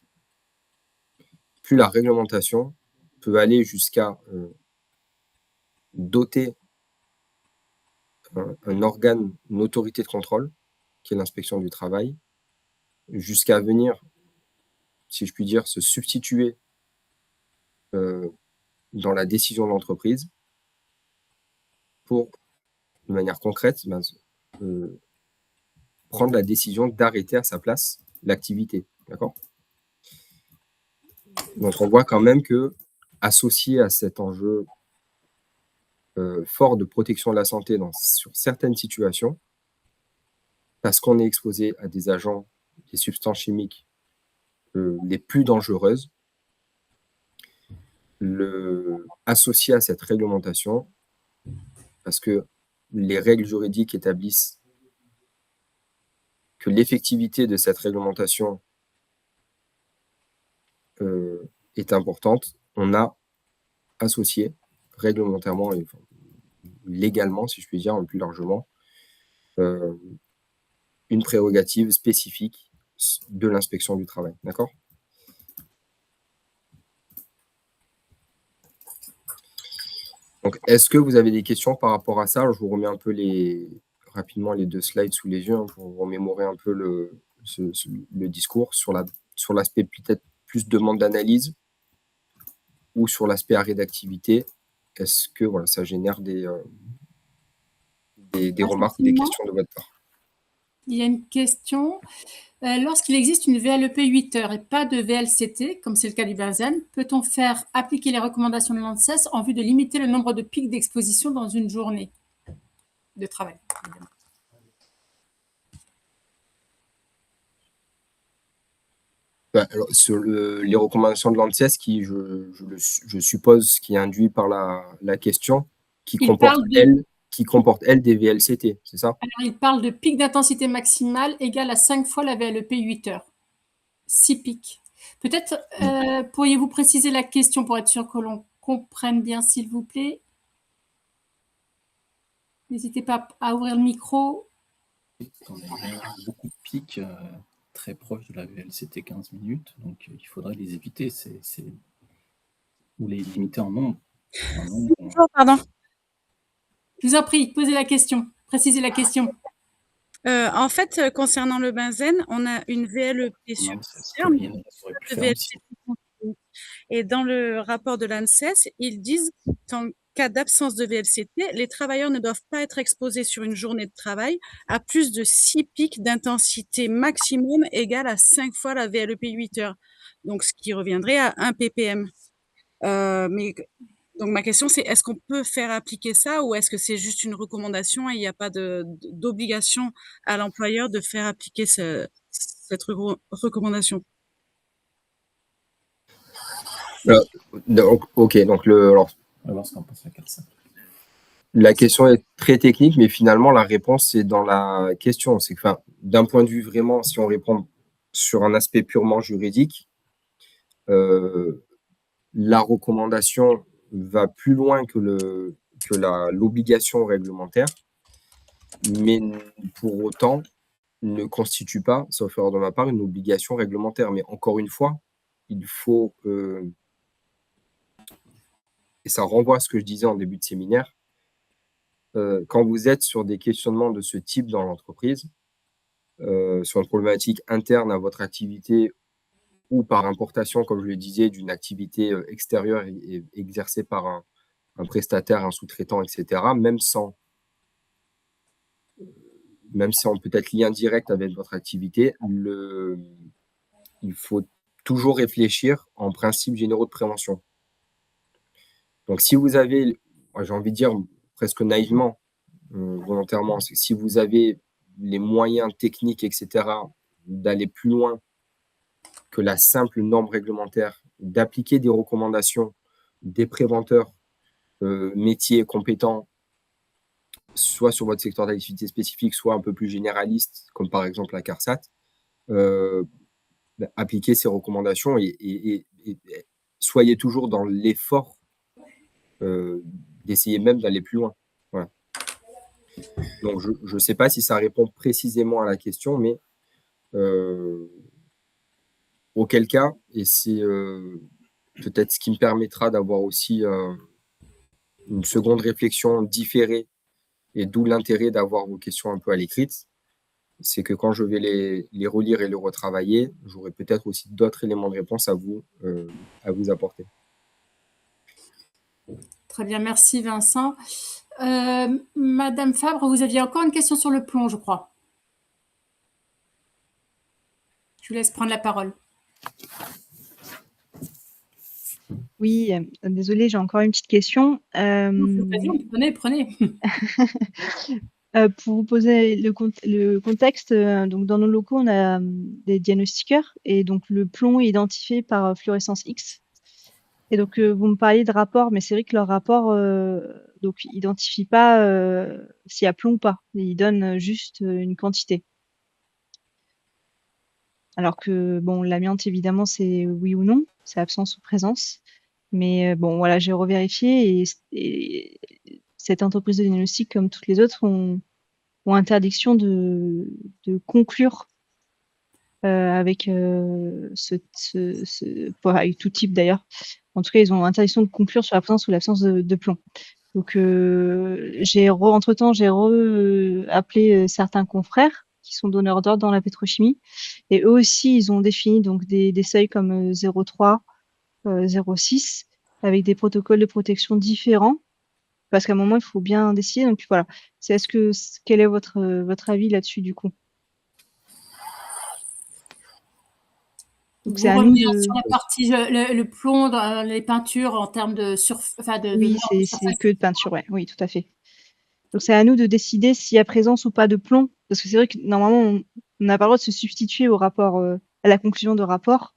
plus la réglementation peut aller jusqu'à doter un organe, une autorité de contrôle, qui est l'inspection du travail, jusqu'à venir, si je puis dire, se substituer dans la décision de l'entreprise pour, de manière concrète, prendre la décision d'arrêter à sa place l'activité. D'accord ? Donc, on voit quand même que, associé à cet enjeu fort de protection de la santé sur certaines situations, parce qu'on est exposé à des agents, des substances chimiques les plus dangereuses, associé à cette réglementation, parce que les règles juridiques établissent que l'effectivité de cette réglementation est importante, on a associé réglementairement et légalement, si je puis dire, plus largement, une prérogative spécifique de l'inspection du travail. D'accord ? Donc, est-ce que vous avez des questions par rapport à ça ? Alors, je vous remets un peu rapidement les 2 slides sous les yeux pour remémorer un peu le discours sur l'aspect peut-être plus demande d'analyse ou sur l'aspect arrêt d'activité. Est-ce que ça génère des remarques ou des questions de votre part ? Il y a une question. Lorsqu'il existe une VLEP 8 heures et pas de VLCT, comme c'est le cas du benzène, peut-on faire appliquer les recommandations de l'ANSES en vue de limiter le nombre de pics d'exposition dans une journée de travail, évidemment. Alors, sur les recommandations de l'ANSES, qui, je suppose, qui est induit par la question, qui comporte, elle, des VLCT, c'est ça ? Alors, il parle de pic d'intensité maximale égale à 5 fois la VLEP 8 heures. 6 pics. Peut-être pourriez-vous préciser la question pour être sûr que l'on comprenne bien, s'il vous plaît. N'hésitez pas à ouvrir le micro. On a beaucoup de pics très proches de la VLCT 15 minutes, donc il faudrait les éviter, ou les limiter en nombre. Bonjour, pardon. Je vous en prie, posez la question, précisez la question. En fait, concernant le benzène, on a une VLEP supérieure, Et dans le rapport de l'ANSES, ils disent qu'en cas d'absence de VLCT, les travailleurs ne doivent pas être exposés sur une journée de travail à plus de 6 pics d'intensité maximum égale à 5 fois la VLEP 8 heures. Donc, ce qui reviendrait à 1 ppm. Donc, ma question, c'est est-ce qu'on peut faire appliquer ça ou est-ce que c'est juste une recommandation et il n'y a pas d'obligation à l'employeur de faire appliquer cette recommandation? Donc, ok, donc alors, On va voir ce qu'en pense la CARSAT. la question est très technique, mais finalement, la réponse est dans la question. C'est que, enfin, d'un point de vue vraiment, si on répond sur un aspect purement juridique, la recommandation va plus loin que l'obligation réglementaire, mais pour autant ne constitue pas, sauf erreur de ma part, une obligation réglementaire. Mais encore une fois, il faut, et ça renvoie à ce que je disais en début de séminaire, quand vous êtes sur des questionnements de ce type dans l'entreprise, sur une problématique interne à votre activité ou par importation, comme je le disais, d'une activité extérieure et exercée par un prestataire, un sous-traitant, etc., même sans peut-être lien direct avec votre activité, il faut toujours réfléchir en principes généraux de prévention. Donc, si vous avez, moi, j'ai envie de dire presque naïvement, volontairement, c'est que si vous avez les moyens techniques, etc., d'aller plus loin que la simple norme réglementaire, d'appliquer des recommandations des préventeurs métiers compétents, soit sur votre secteur d'activité spécifique, soit un peu plus généraliste, comme par exemple la CARSAT, appliquer ces recommandations et soyez toujours dans l'effort d'essayer même d'aller plus loin. Voilà. Donc, je ne sais pas si ça répond précisément à la question, mais auquel cas, et c'est peut-être ce qui me permettra d'avoir aussi une seconde réflexion différée, et d'où l'intérêt d'avoir vos questions un peu à l'écrite, c'est que quand je vais les relire et les retravailler, j'aurai peut-être aussi d'autres éléments de réponse à vous apporter. Très bien, merci Vincent. Madame Fabre, vous aviez encore une question sur le plomb, je crois. Je vous laisse prendre la parole. Oui, désolée, j'ai encore une petite question. Prenez. Pour vous poser le contexte, donc dans nos locaux, on a des diagnostiqueurs et donc le plomb est identifié par fluorescence X. Et donc, vous me parliez de rapport, mais c'est vrai que leur rapport donc identifie pas s'il y a plomb ou pas. Il donne juste une quantité. Alors que, bon, l'amiante, évidemment, c'est oui ou non, c'est absence ou présence. Mais bon, voilà, j'ai revérifié et cette entreprise de diagnostic, comme toutes les autres, ont interdiction de conclure avec avec tout type d'ailleurs. En tout cas, ils ont interdiction de conclure sur la présence ou l'absence de plomb. Donc, entre-temps, j'ai appelé certains confrères qui sont donneurs d'ordre dans la pétrochimie. Et eux aussi, ils ont défini donc des seuils comme 0,3, 0,6, avec des protocoles de protection différents. Parce qu'à un moment, il faut bien décider. Donc voilà. Quel est votre avis là-dessus du coup? Donc c'est à nous sur la partie le plomb dans les peintures en termes de oui, c'est que de peinture, ouais. Oui, tout à fait. Donc c'est à nous de décider s'il y a présence ou pas de plomb, parce que c'est vrai que normalement on n'a pas le droit de se substituer au rapport, à la conclusion de rapport.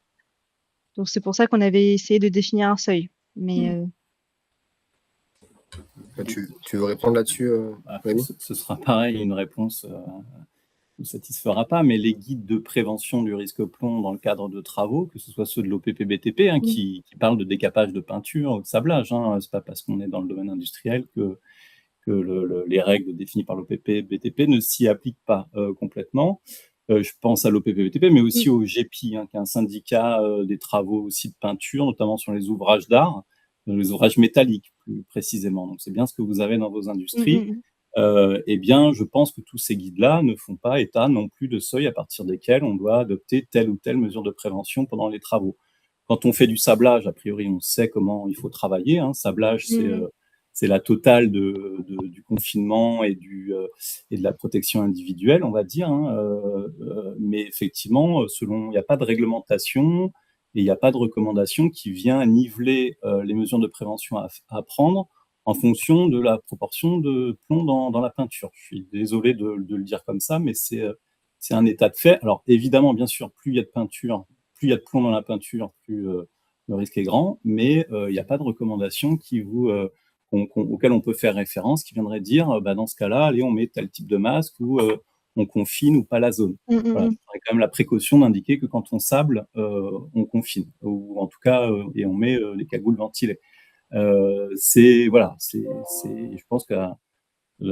Donc c'est pour ça qu'on avait essayé de définir un seuil. Mais tu veux répondre là-dessus, Rémi ? Ce sera pareil, une réponse ne satisfera pas, mais les guides de prévention du risque plomb dans le cadre de travaux, que ce soit ceux de l'OPP-BTP, qui parlent de décapage de peinture ou de sablage, c'est pas parce qu'on est dans le domaine industriel que les règles définies par l'OPP-BTP ne s'y appliquent pas complètement. Je pense à l'OPP-BTP, mais aussi au GEPI, qui est un syndicat des travaux aussi de peinture, notamment sur les ouvrages d'art, les ouvrages métalliques plus précisément. Donc c'est bien ce que vous avez dans vos industries. Eh bien, je pense que tous ces guides-là ne font pas état non plus de seuil à partir desquels on doit adopter telle ou telle mesure de prévention pendant les travaux. quand on fait du sablage, a priori, on sait comment il faut travailler. Hein. Sablage, c'est la totale du confinement et de la protection individuelle, on va dire. Hein. Mais effectivement, il n'y a pas de réglementation et il n'y a pas de recommandation qui vient niveler les mesures de prévention à prendre en fonction de la proportion de plomb dans la peinture. Je suis désolé de le dire comme ça, mais c'est un état de fait. Alors évidemment, bien sûr, plus il y a de peinture, plus il y a de plomb dans la peinture, plus le risque est grand, mais il n'y a pas de recommandation auquel on peut faire référence, qui viendrait dire, dans ce cas-là, allez, on met tel type de masque ou on confine ou pas la zone. Voilà, c'est quand même la précaution d'indiquer que quand on sable, on confine, ou en tout cas, et on met les cagoules ventilées. Je pense que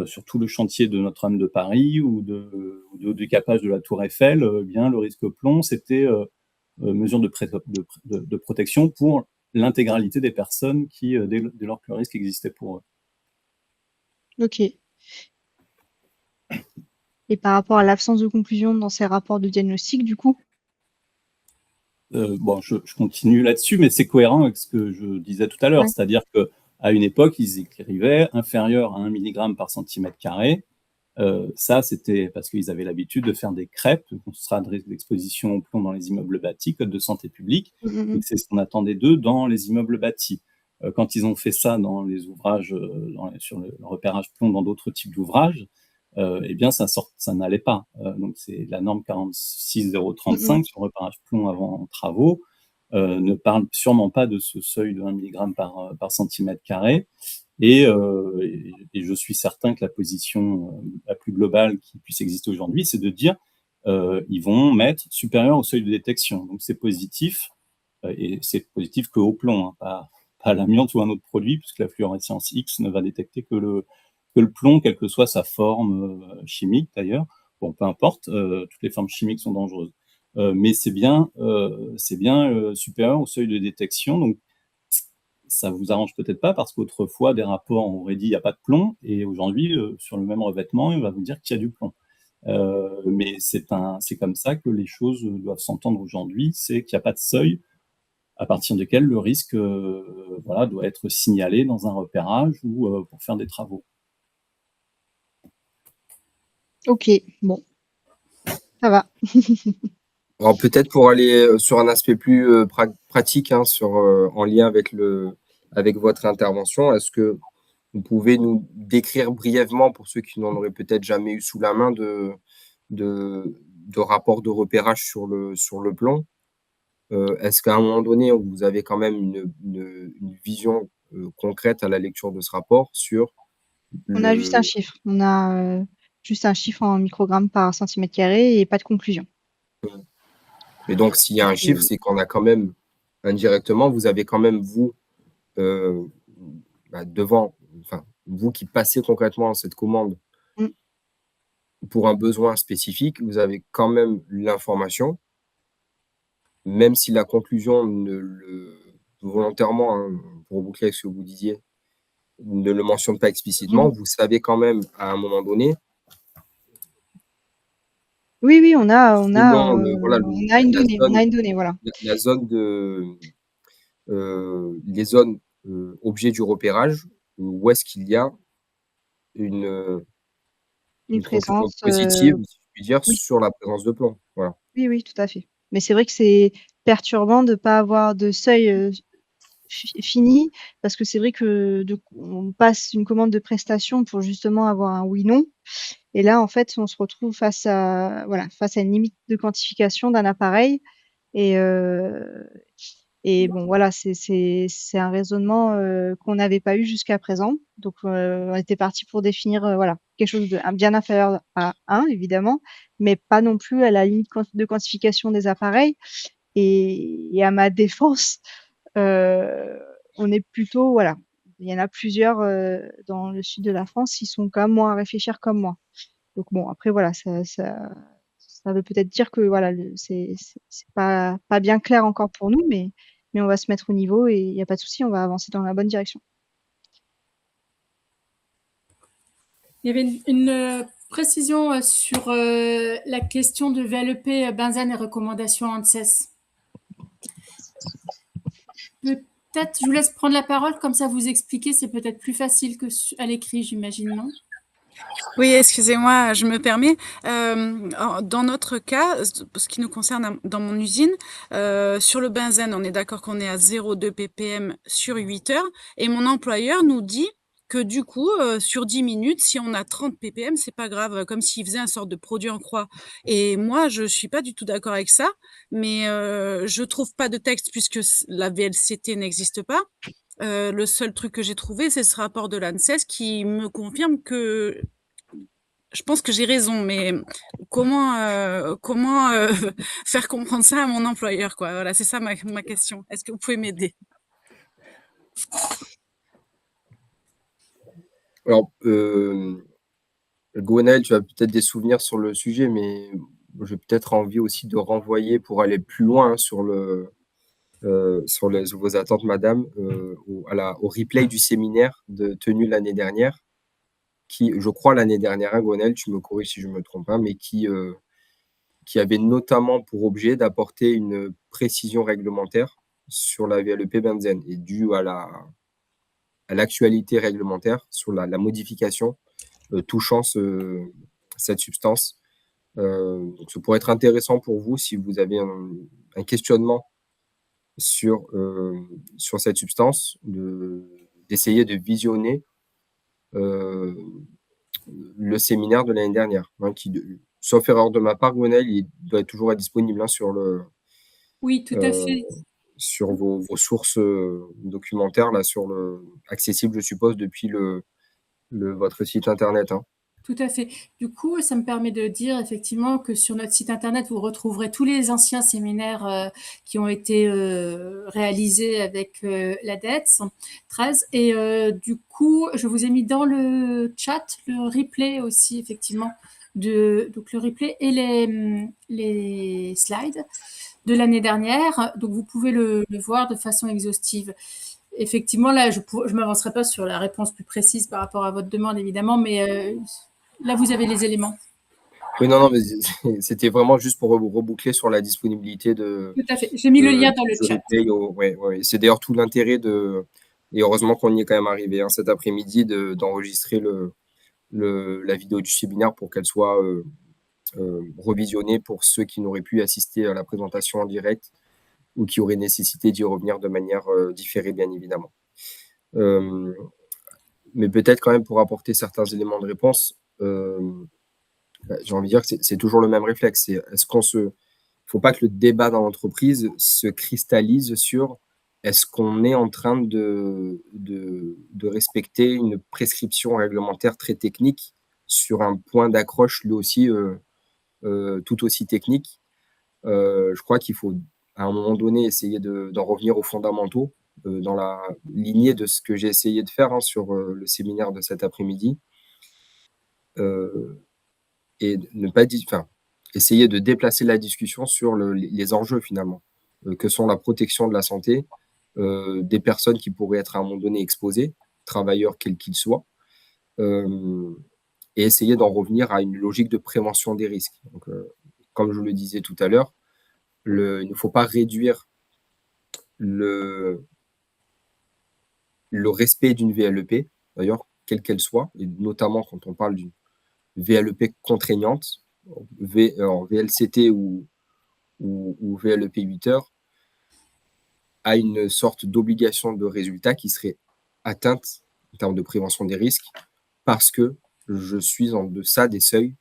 sur tout le chantier de Notre-Dame de Paris ou du capage de la Tour Eiffel, bien le risque plomb, c'était mesure de protection pour l'intégralité des personnes qui, dès lors que le risque existait pour eux. Ok. Et par rapport à l'absence de conclusion dans ces rapports de diagnostic, du coup? Je continue là-dessus, mais c'est cohérent avec ce que je disais tout à l'heure, c'est-à-dire qu'à une époque, ils écrivaient inférieur à 1 mg par centimètre carré. Ça, c'était parce qu'ils avaient l'habitude de faire des crêpes, constat de risque d'exposition au plomb dans les immeubles bâtis, code de santé publique, et c'est ce qu'on attendait d'eux dans les immeubles bâtis. Quand ils ont fait ça dans les ouvrages, sur le repérage plomb dans d'autres types d'ouvrages, eh bien, ça n'allait pas. Donc, c'est la norme 46035 sur le repérage plomb avant travaux, ne parle sûrement pas de ce seuil de 1 mg par centimètre carré. Et je suis certain que la position la plus globale qui puisse exister aujourd'hui, c'est de dire ils vont mettre supérieur au seuil de détection. Donc c'est positif, et c'est positif qu'au plomb, hein, pas à l'amiante ou un autre produit, puisque la fluorescence X ne va détecter que le plomb, quelle que soit sa forme chimique d'ailleurs. Bon, peu importe, toutes les formes chimiques sont dangereuses. Mais c'est bien supérieur au seuil de détection. Donc ça vous arrange peut-être pas parce qu'autrefois, des rapports auraient dit il n'y a pas de plomb et aujourd'hui, sur le même revêtement, il va vous dire qu'il y a du plomb. Mais c'est comme ça que les choses doivent s'entendre aujourd'hui, c'est qu'il n'y a pas de seuil à partir duquel le risque doit être signalé dans un repérage ou pour faire des travaux. Ok, bon, ça va. Alors peut-être pour aller sur un aspect plus pratique, hein, en lien avec votre intervention, est-ce que vous pouvez nous décrire brièvement, pour ceux qui n'en auraient peut-être jamais eu sous la main, de rapport de repérage sur le plomb? Est-ce qu'à un moment donné, vous avez quand même une vision concrète à la lecture de ce rapport sur On a juste un chiffre. On a juste un chiffre en microgrammes par centimètre carré et pas de conclusion. Et donc, s'il y a un chiffre, c'est qu'on a quand même, indirectement, vous avez quand même, vous, vous qui passez concrètement cette commande pour un besoin spécifique, vous avez quand même l'information, même si la conclusion volontairement, hein, pour boucler avec ce que vous disiez, ne le mentionne pas explicitement, vous savez quand même à un moment donné. Oui, on a une donnée, voilà. La zone les zones objets du repérage, où est-ce qu'il y a une présence positive, si je puis dire, sur la présence de plomb. Voilà. Oui, tout à fait. Mais c'est vrai que c'est perturbant de ne pas avoir de seuil fini, parce que c'est vrai que on passe une commande de prestation pour justement avoir un oui/non. Et là, en fait, on se retrouve face à une limite de quantification d'un appareil. Et bon, voilà, c'est un raisonnement qu'on n'avait pas eu jusqu'à présent. Donc, on était parti pour définir quelque chose de bien inférieur à 1, évidemment, mais pas non plus à la limite de quantification des appareils. Et à ma défense, on est plutôt, il y en a plusieurs dans le sud de la France qui sont comme moi à réfléchir comme moi. Donc bon, après voilà, ça veut peut-être dire que c'est pas bien clair encore pour nous, mais on va se mettre au niveau et il n'y a pas de souci, on va avancer dans la bonne direction. Il y avait une précision sur la question de VLEP, benzène et recommandations ANSES. peut-être, je vous laisse prendre la parole, comme ça vous expliquer, c'est peut-être plus facile que à l'écrit, j'imagine, non? Oui, excusez-moi, je me permets. Dans notre cas, ce qui nous concerne dans mon usine, sur le benzène, on est d'accord qu'on est à 0,2 ppm sur 8 heures, et mon employeur nous dit que du coup, sur 10 minutes, si on a 30 ppm, c'est pas grave, comme s'il faisait un sorte de produit en croix. Et moi, je suis pas du tout d'accord avec ça, mais je trouve pas de texte puisque la VLCT n'existe pas. Le seul truc que j'ai trouvé, c'est ce rapport de l'ANSES qui me confirme que je pense que j'ai raison, mais comment faire comprendre ça à mon employeur, quoi. Voilà, c'est ça ma question. Est-ce que vous pouvez m'aider? Alors, Gwenaël, tu as peut-être des souvenirs sur le sujet, mais j'ai peut-être envie aussi de renvoyer pour aller plus loin sur vos attentes, madame, au replay du séminaire tenu l'année dernière, qui, je crois, l'année dernière, hein, Gwenaël, tu me corriges si je me trompe, hein, mais qui avait notamment pour objet d'apporter une précision réglementaire sur la VLEP benzène et dû à l'actualité réglementaire sur la modification touchant cette substance. Donc, ça pourrait être intéressant pour vous si vous avez un questionnement sur cette substance, d'essayer de visionner le séminaire de l'année dernière, hein, qui, sauf erreur de ma part, Gwenaël, il doit toujours être disponible, hein, Oui, tout à fait. sur vos sources documentaires, là, accessibles, je suppose, depuis votre site internet, hein. Tout à fait. Du coup, ça me permet de dire effectivement que sur notre site internet, vous retrouverez tous les anciens séminaires qui ont été réalisés avec l'ADETS 13. Et du coup, je vous ai mis dans le chat le replay aussi, effectivement, donc le replay et les slides de l'année dernière. Donc, vous pouvez le voir de façon exhaustive. Effectivement, là, je ne m'avancerai pas sur la réponse plus précise par rapport à votre demande, évidemment, mais là, vous avez les éléments. Oui, non, mais c'était vraiment juste pour reboucler sur la disponibilité de. Tout à fait. J'ai mis le lien dans le chat. Ouais. C'est d'ailleurs tout l'intérêt et heureusement qu'on y est quand même arrivé, hein, cet après-midi, d'enregistrer la vidéo du séminaire pour qu'elle soit revisionnée pour ceux qui n'auraient pu assister à la présentation en direct ou qui auraient nécessité d'y revenir de manière différée, bien évidemment. Mais peut-être quand même pour apporter certains éléments de réponse, j'ai envie de dire que c'est toujours le même réflexe. Faut pas que le débat dans l'entreprise se cristallise sur est-ce qu'on est en train de respecter une prescription réglementaire très technique sur un point d'accroche lui aussi tout aussi technique. Je crois qu'il faut à un moment donné essayer d'en revenir aux fondamentaux dans la lignée de ce que j'ai essayé de faire, hein, sur le séminaire de cet après-midi. Et ne pas essayer de déplacer la discussion sur les enjeux finalement, que sont la protection de la santé des personnes qui pourraient être à un moment donné exposées, travailleurs quels qu'ils soient, et essayer d'en revenir à une logique de prévention des risques. Donc, comme je le disais tout à l'heure, il ne faut pas réduire le respect d'une VLEP, d'ailleurs, quelle qu'elle soit, et notamment quand on parle d'une VLEP contraignante, en VLCT ou VLEP 8 heures, à une sorte d'obligation de résultat qui serait atteinte en termes de prévention des risques parce que je suis en deçà des seuils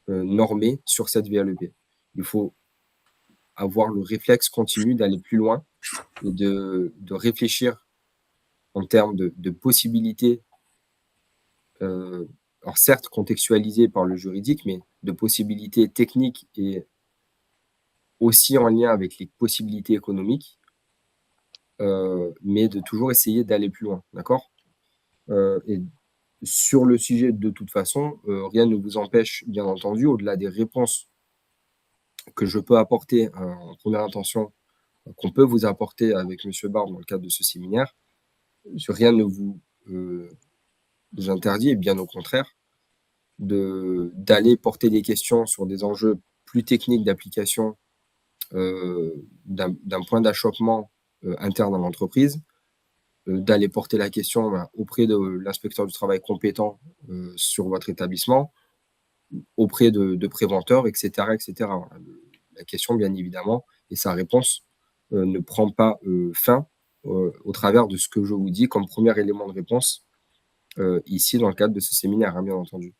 normés sur cette VLEP. Il faut avoir le réflexe continu d'aller plus loin et de réfléchir en termes de possibilités, alors certes contextualisées par le juridique, mais de possibilités techniques et aussi en lien avec les possibilités économiques, mais de toujours essayer d'aller plus loin, d'accord ? Et sur le sujet, de toute façon, rien ne vous empêche, bien entendu, au-delà des réponses que je peux apporter en première intention, qu'on peut vous apporter avec M. Barbe dans le cadre de ce séminaire, rien ne vous interdit, et bien au contraire, d'aller porter des questions sur des enjeux plus techniques d'application d'un point d'achoppement interne à l'entreprise, d'aller porter la question auprès de l'inspecteur du travail compétent sur votre établissement, auprès de préventeurs, etc. etc. Voilà. La question, bien évidemment, et sa réponse ne prend pas fin au travers de ce que je vous dis comme premier élément de réponse ici dans le cadre de ce séminaire, hein, bien entendu.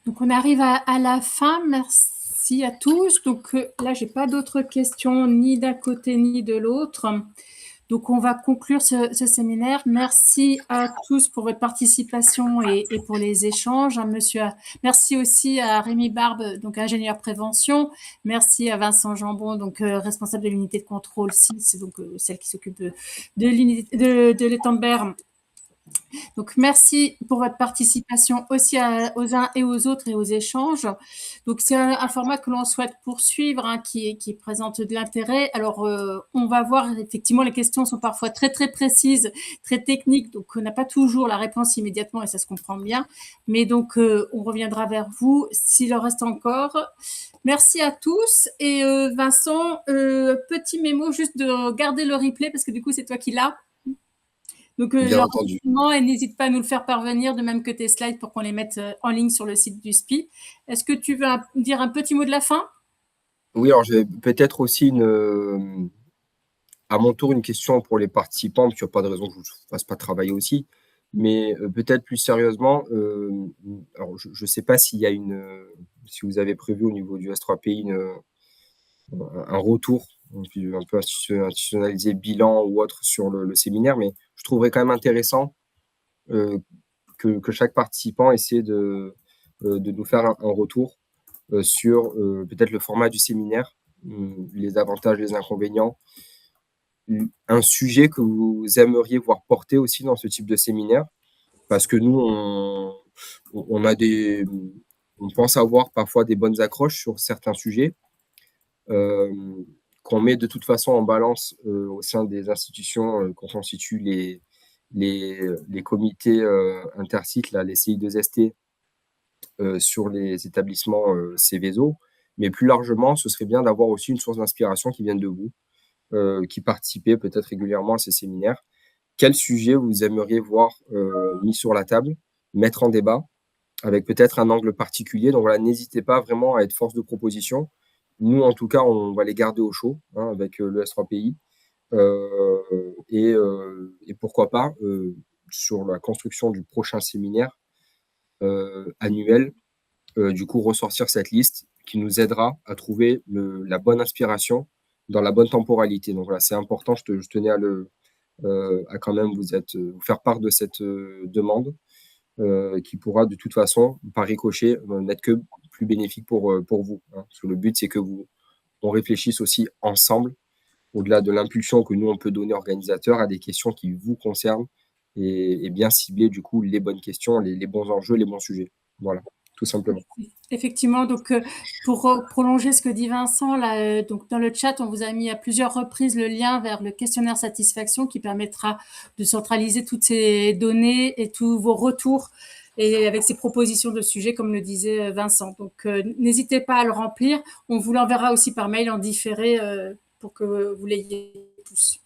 Donc, on arrive à la fin. Merci à tous. Donc, là, je n'ai pas d'autres questions ni d'un côté ni de l'autre. Donc, on va conclure ce séminaire. Merci à tous pour votre participation et pour les échanges. Merci aussi à Rémi Barbe, donc ingénieur prévention. Merci à Vincent Jambon, donc responsable de l'unité de contrôle 6, donc celle qui s'occupe de l'Étambert. Donc, merci pour votre participation aussi aux uns et aux autres et aux échanges. Donc, c'est un format que l'on souhaite poursuivre, hein, qui présente de l'intérêt. Alors, on va voir, effectivement, les questions sont parfois très, très précises, très techniques, donc on n'a pas toujours la réponse immédiatement et ça se comprend bien. Mais donc, on reviendra vers vous s'il en reste encore. Merci à tous. Et Vincent, petit mémo juste de garder le replay parce que du coup, c'est toi qui l'as. Donc, l'enregistrement, et n'hésite pas à nous le faire parvenir, de même que tes slides, pour qu'on les mette en ligne sur le site du SPI. Est-ce que tu veux dire un petit mot de la fin? Oui, alors j'ai peut-être aussi à mon tour une question pour les participants, parce qu'il n'y a pas de raison que je ne vous fasse pas travailler aussi, mais peut-être plus sérieusement, alors je ne sais pas s'il y a si vous avez prévu au niveau du S3PI un retour un peu institutionnalisé, bilan ou autre sur le séminaire, mais je trouverais quand même intéressant que chaque participant essaie de nous faire un retour sur peut-être le format du séminaire, les avantages, les inconvénients, un sujet que vous aimeriez voir porter aussi dans ce type de séminaire, parce que nous, on pense avoir parfois des bonnes accroches sur certains sujets, qu'on met de toute façon en balance au sein des institutions qu'on constitue les comités intersites, là, les CI2ST, sur les établissements Céveso. Mais plus largement, ce serait bien d'avoir aussi une source d'inspiration qui vienne de vous, qui participez peut-être régulièrement à ces séminaires. Quel sujet vous aimeriez voir mis sur la table, mettre en débat, avec peut-être un angle particulier. Donc voilà, n'hésitez pas vraiment à être force de proposition. Nous, en tout cas, on va les garder au chaud, hein, avec le S3PI. Et pourquoi pas, sur la construction du prochain séminaire annuel, du coup, ressortir cette liste qui nous aidera à trouver la bonne inspiration dans la bonne temporalité. Donc voilà, c'est important, je tenais à quand même vous faire part de cette demande qui pourra de toute façon, par ricochet, n'être que plus bénéfique pour vous. Hein, parce que le but, c'est que on réfléchisse aussi ensemble, au-delà de l'impulsion que nous, on peut donner organisateurs, à des questions qui vous concernent et bien cibler du coup les bonnes questions, les bons enjeux, les bons sujets. Voilà, tout simplement. Effectivement, donc pour prolonger ce que dit Vincent, là, donc dans le chat, on vous a mis à plusieurs reprises le lien vers le questionnaire satisfaction qui permettra de centraliser toutes ces données et tous vos retours et avec ces propositions de sujets, comme le disait Vincent. Donc, n'hésitez pas à le remplir. On vous l'enverra aussi par mail en différé pour que vous l'ayez tous.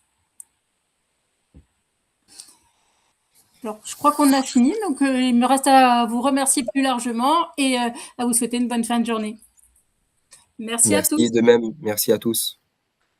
Alors, je crois qu'on a fini, donc il me reste à vous remercier plus largement et à vous souhaiter une bonne fin de journée. Merci à tous. Merci de même, merci à tous.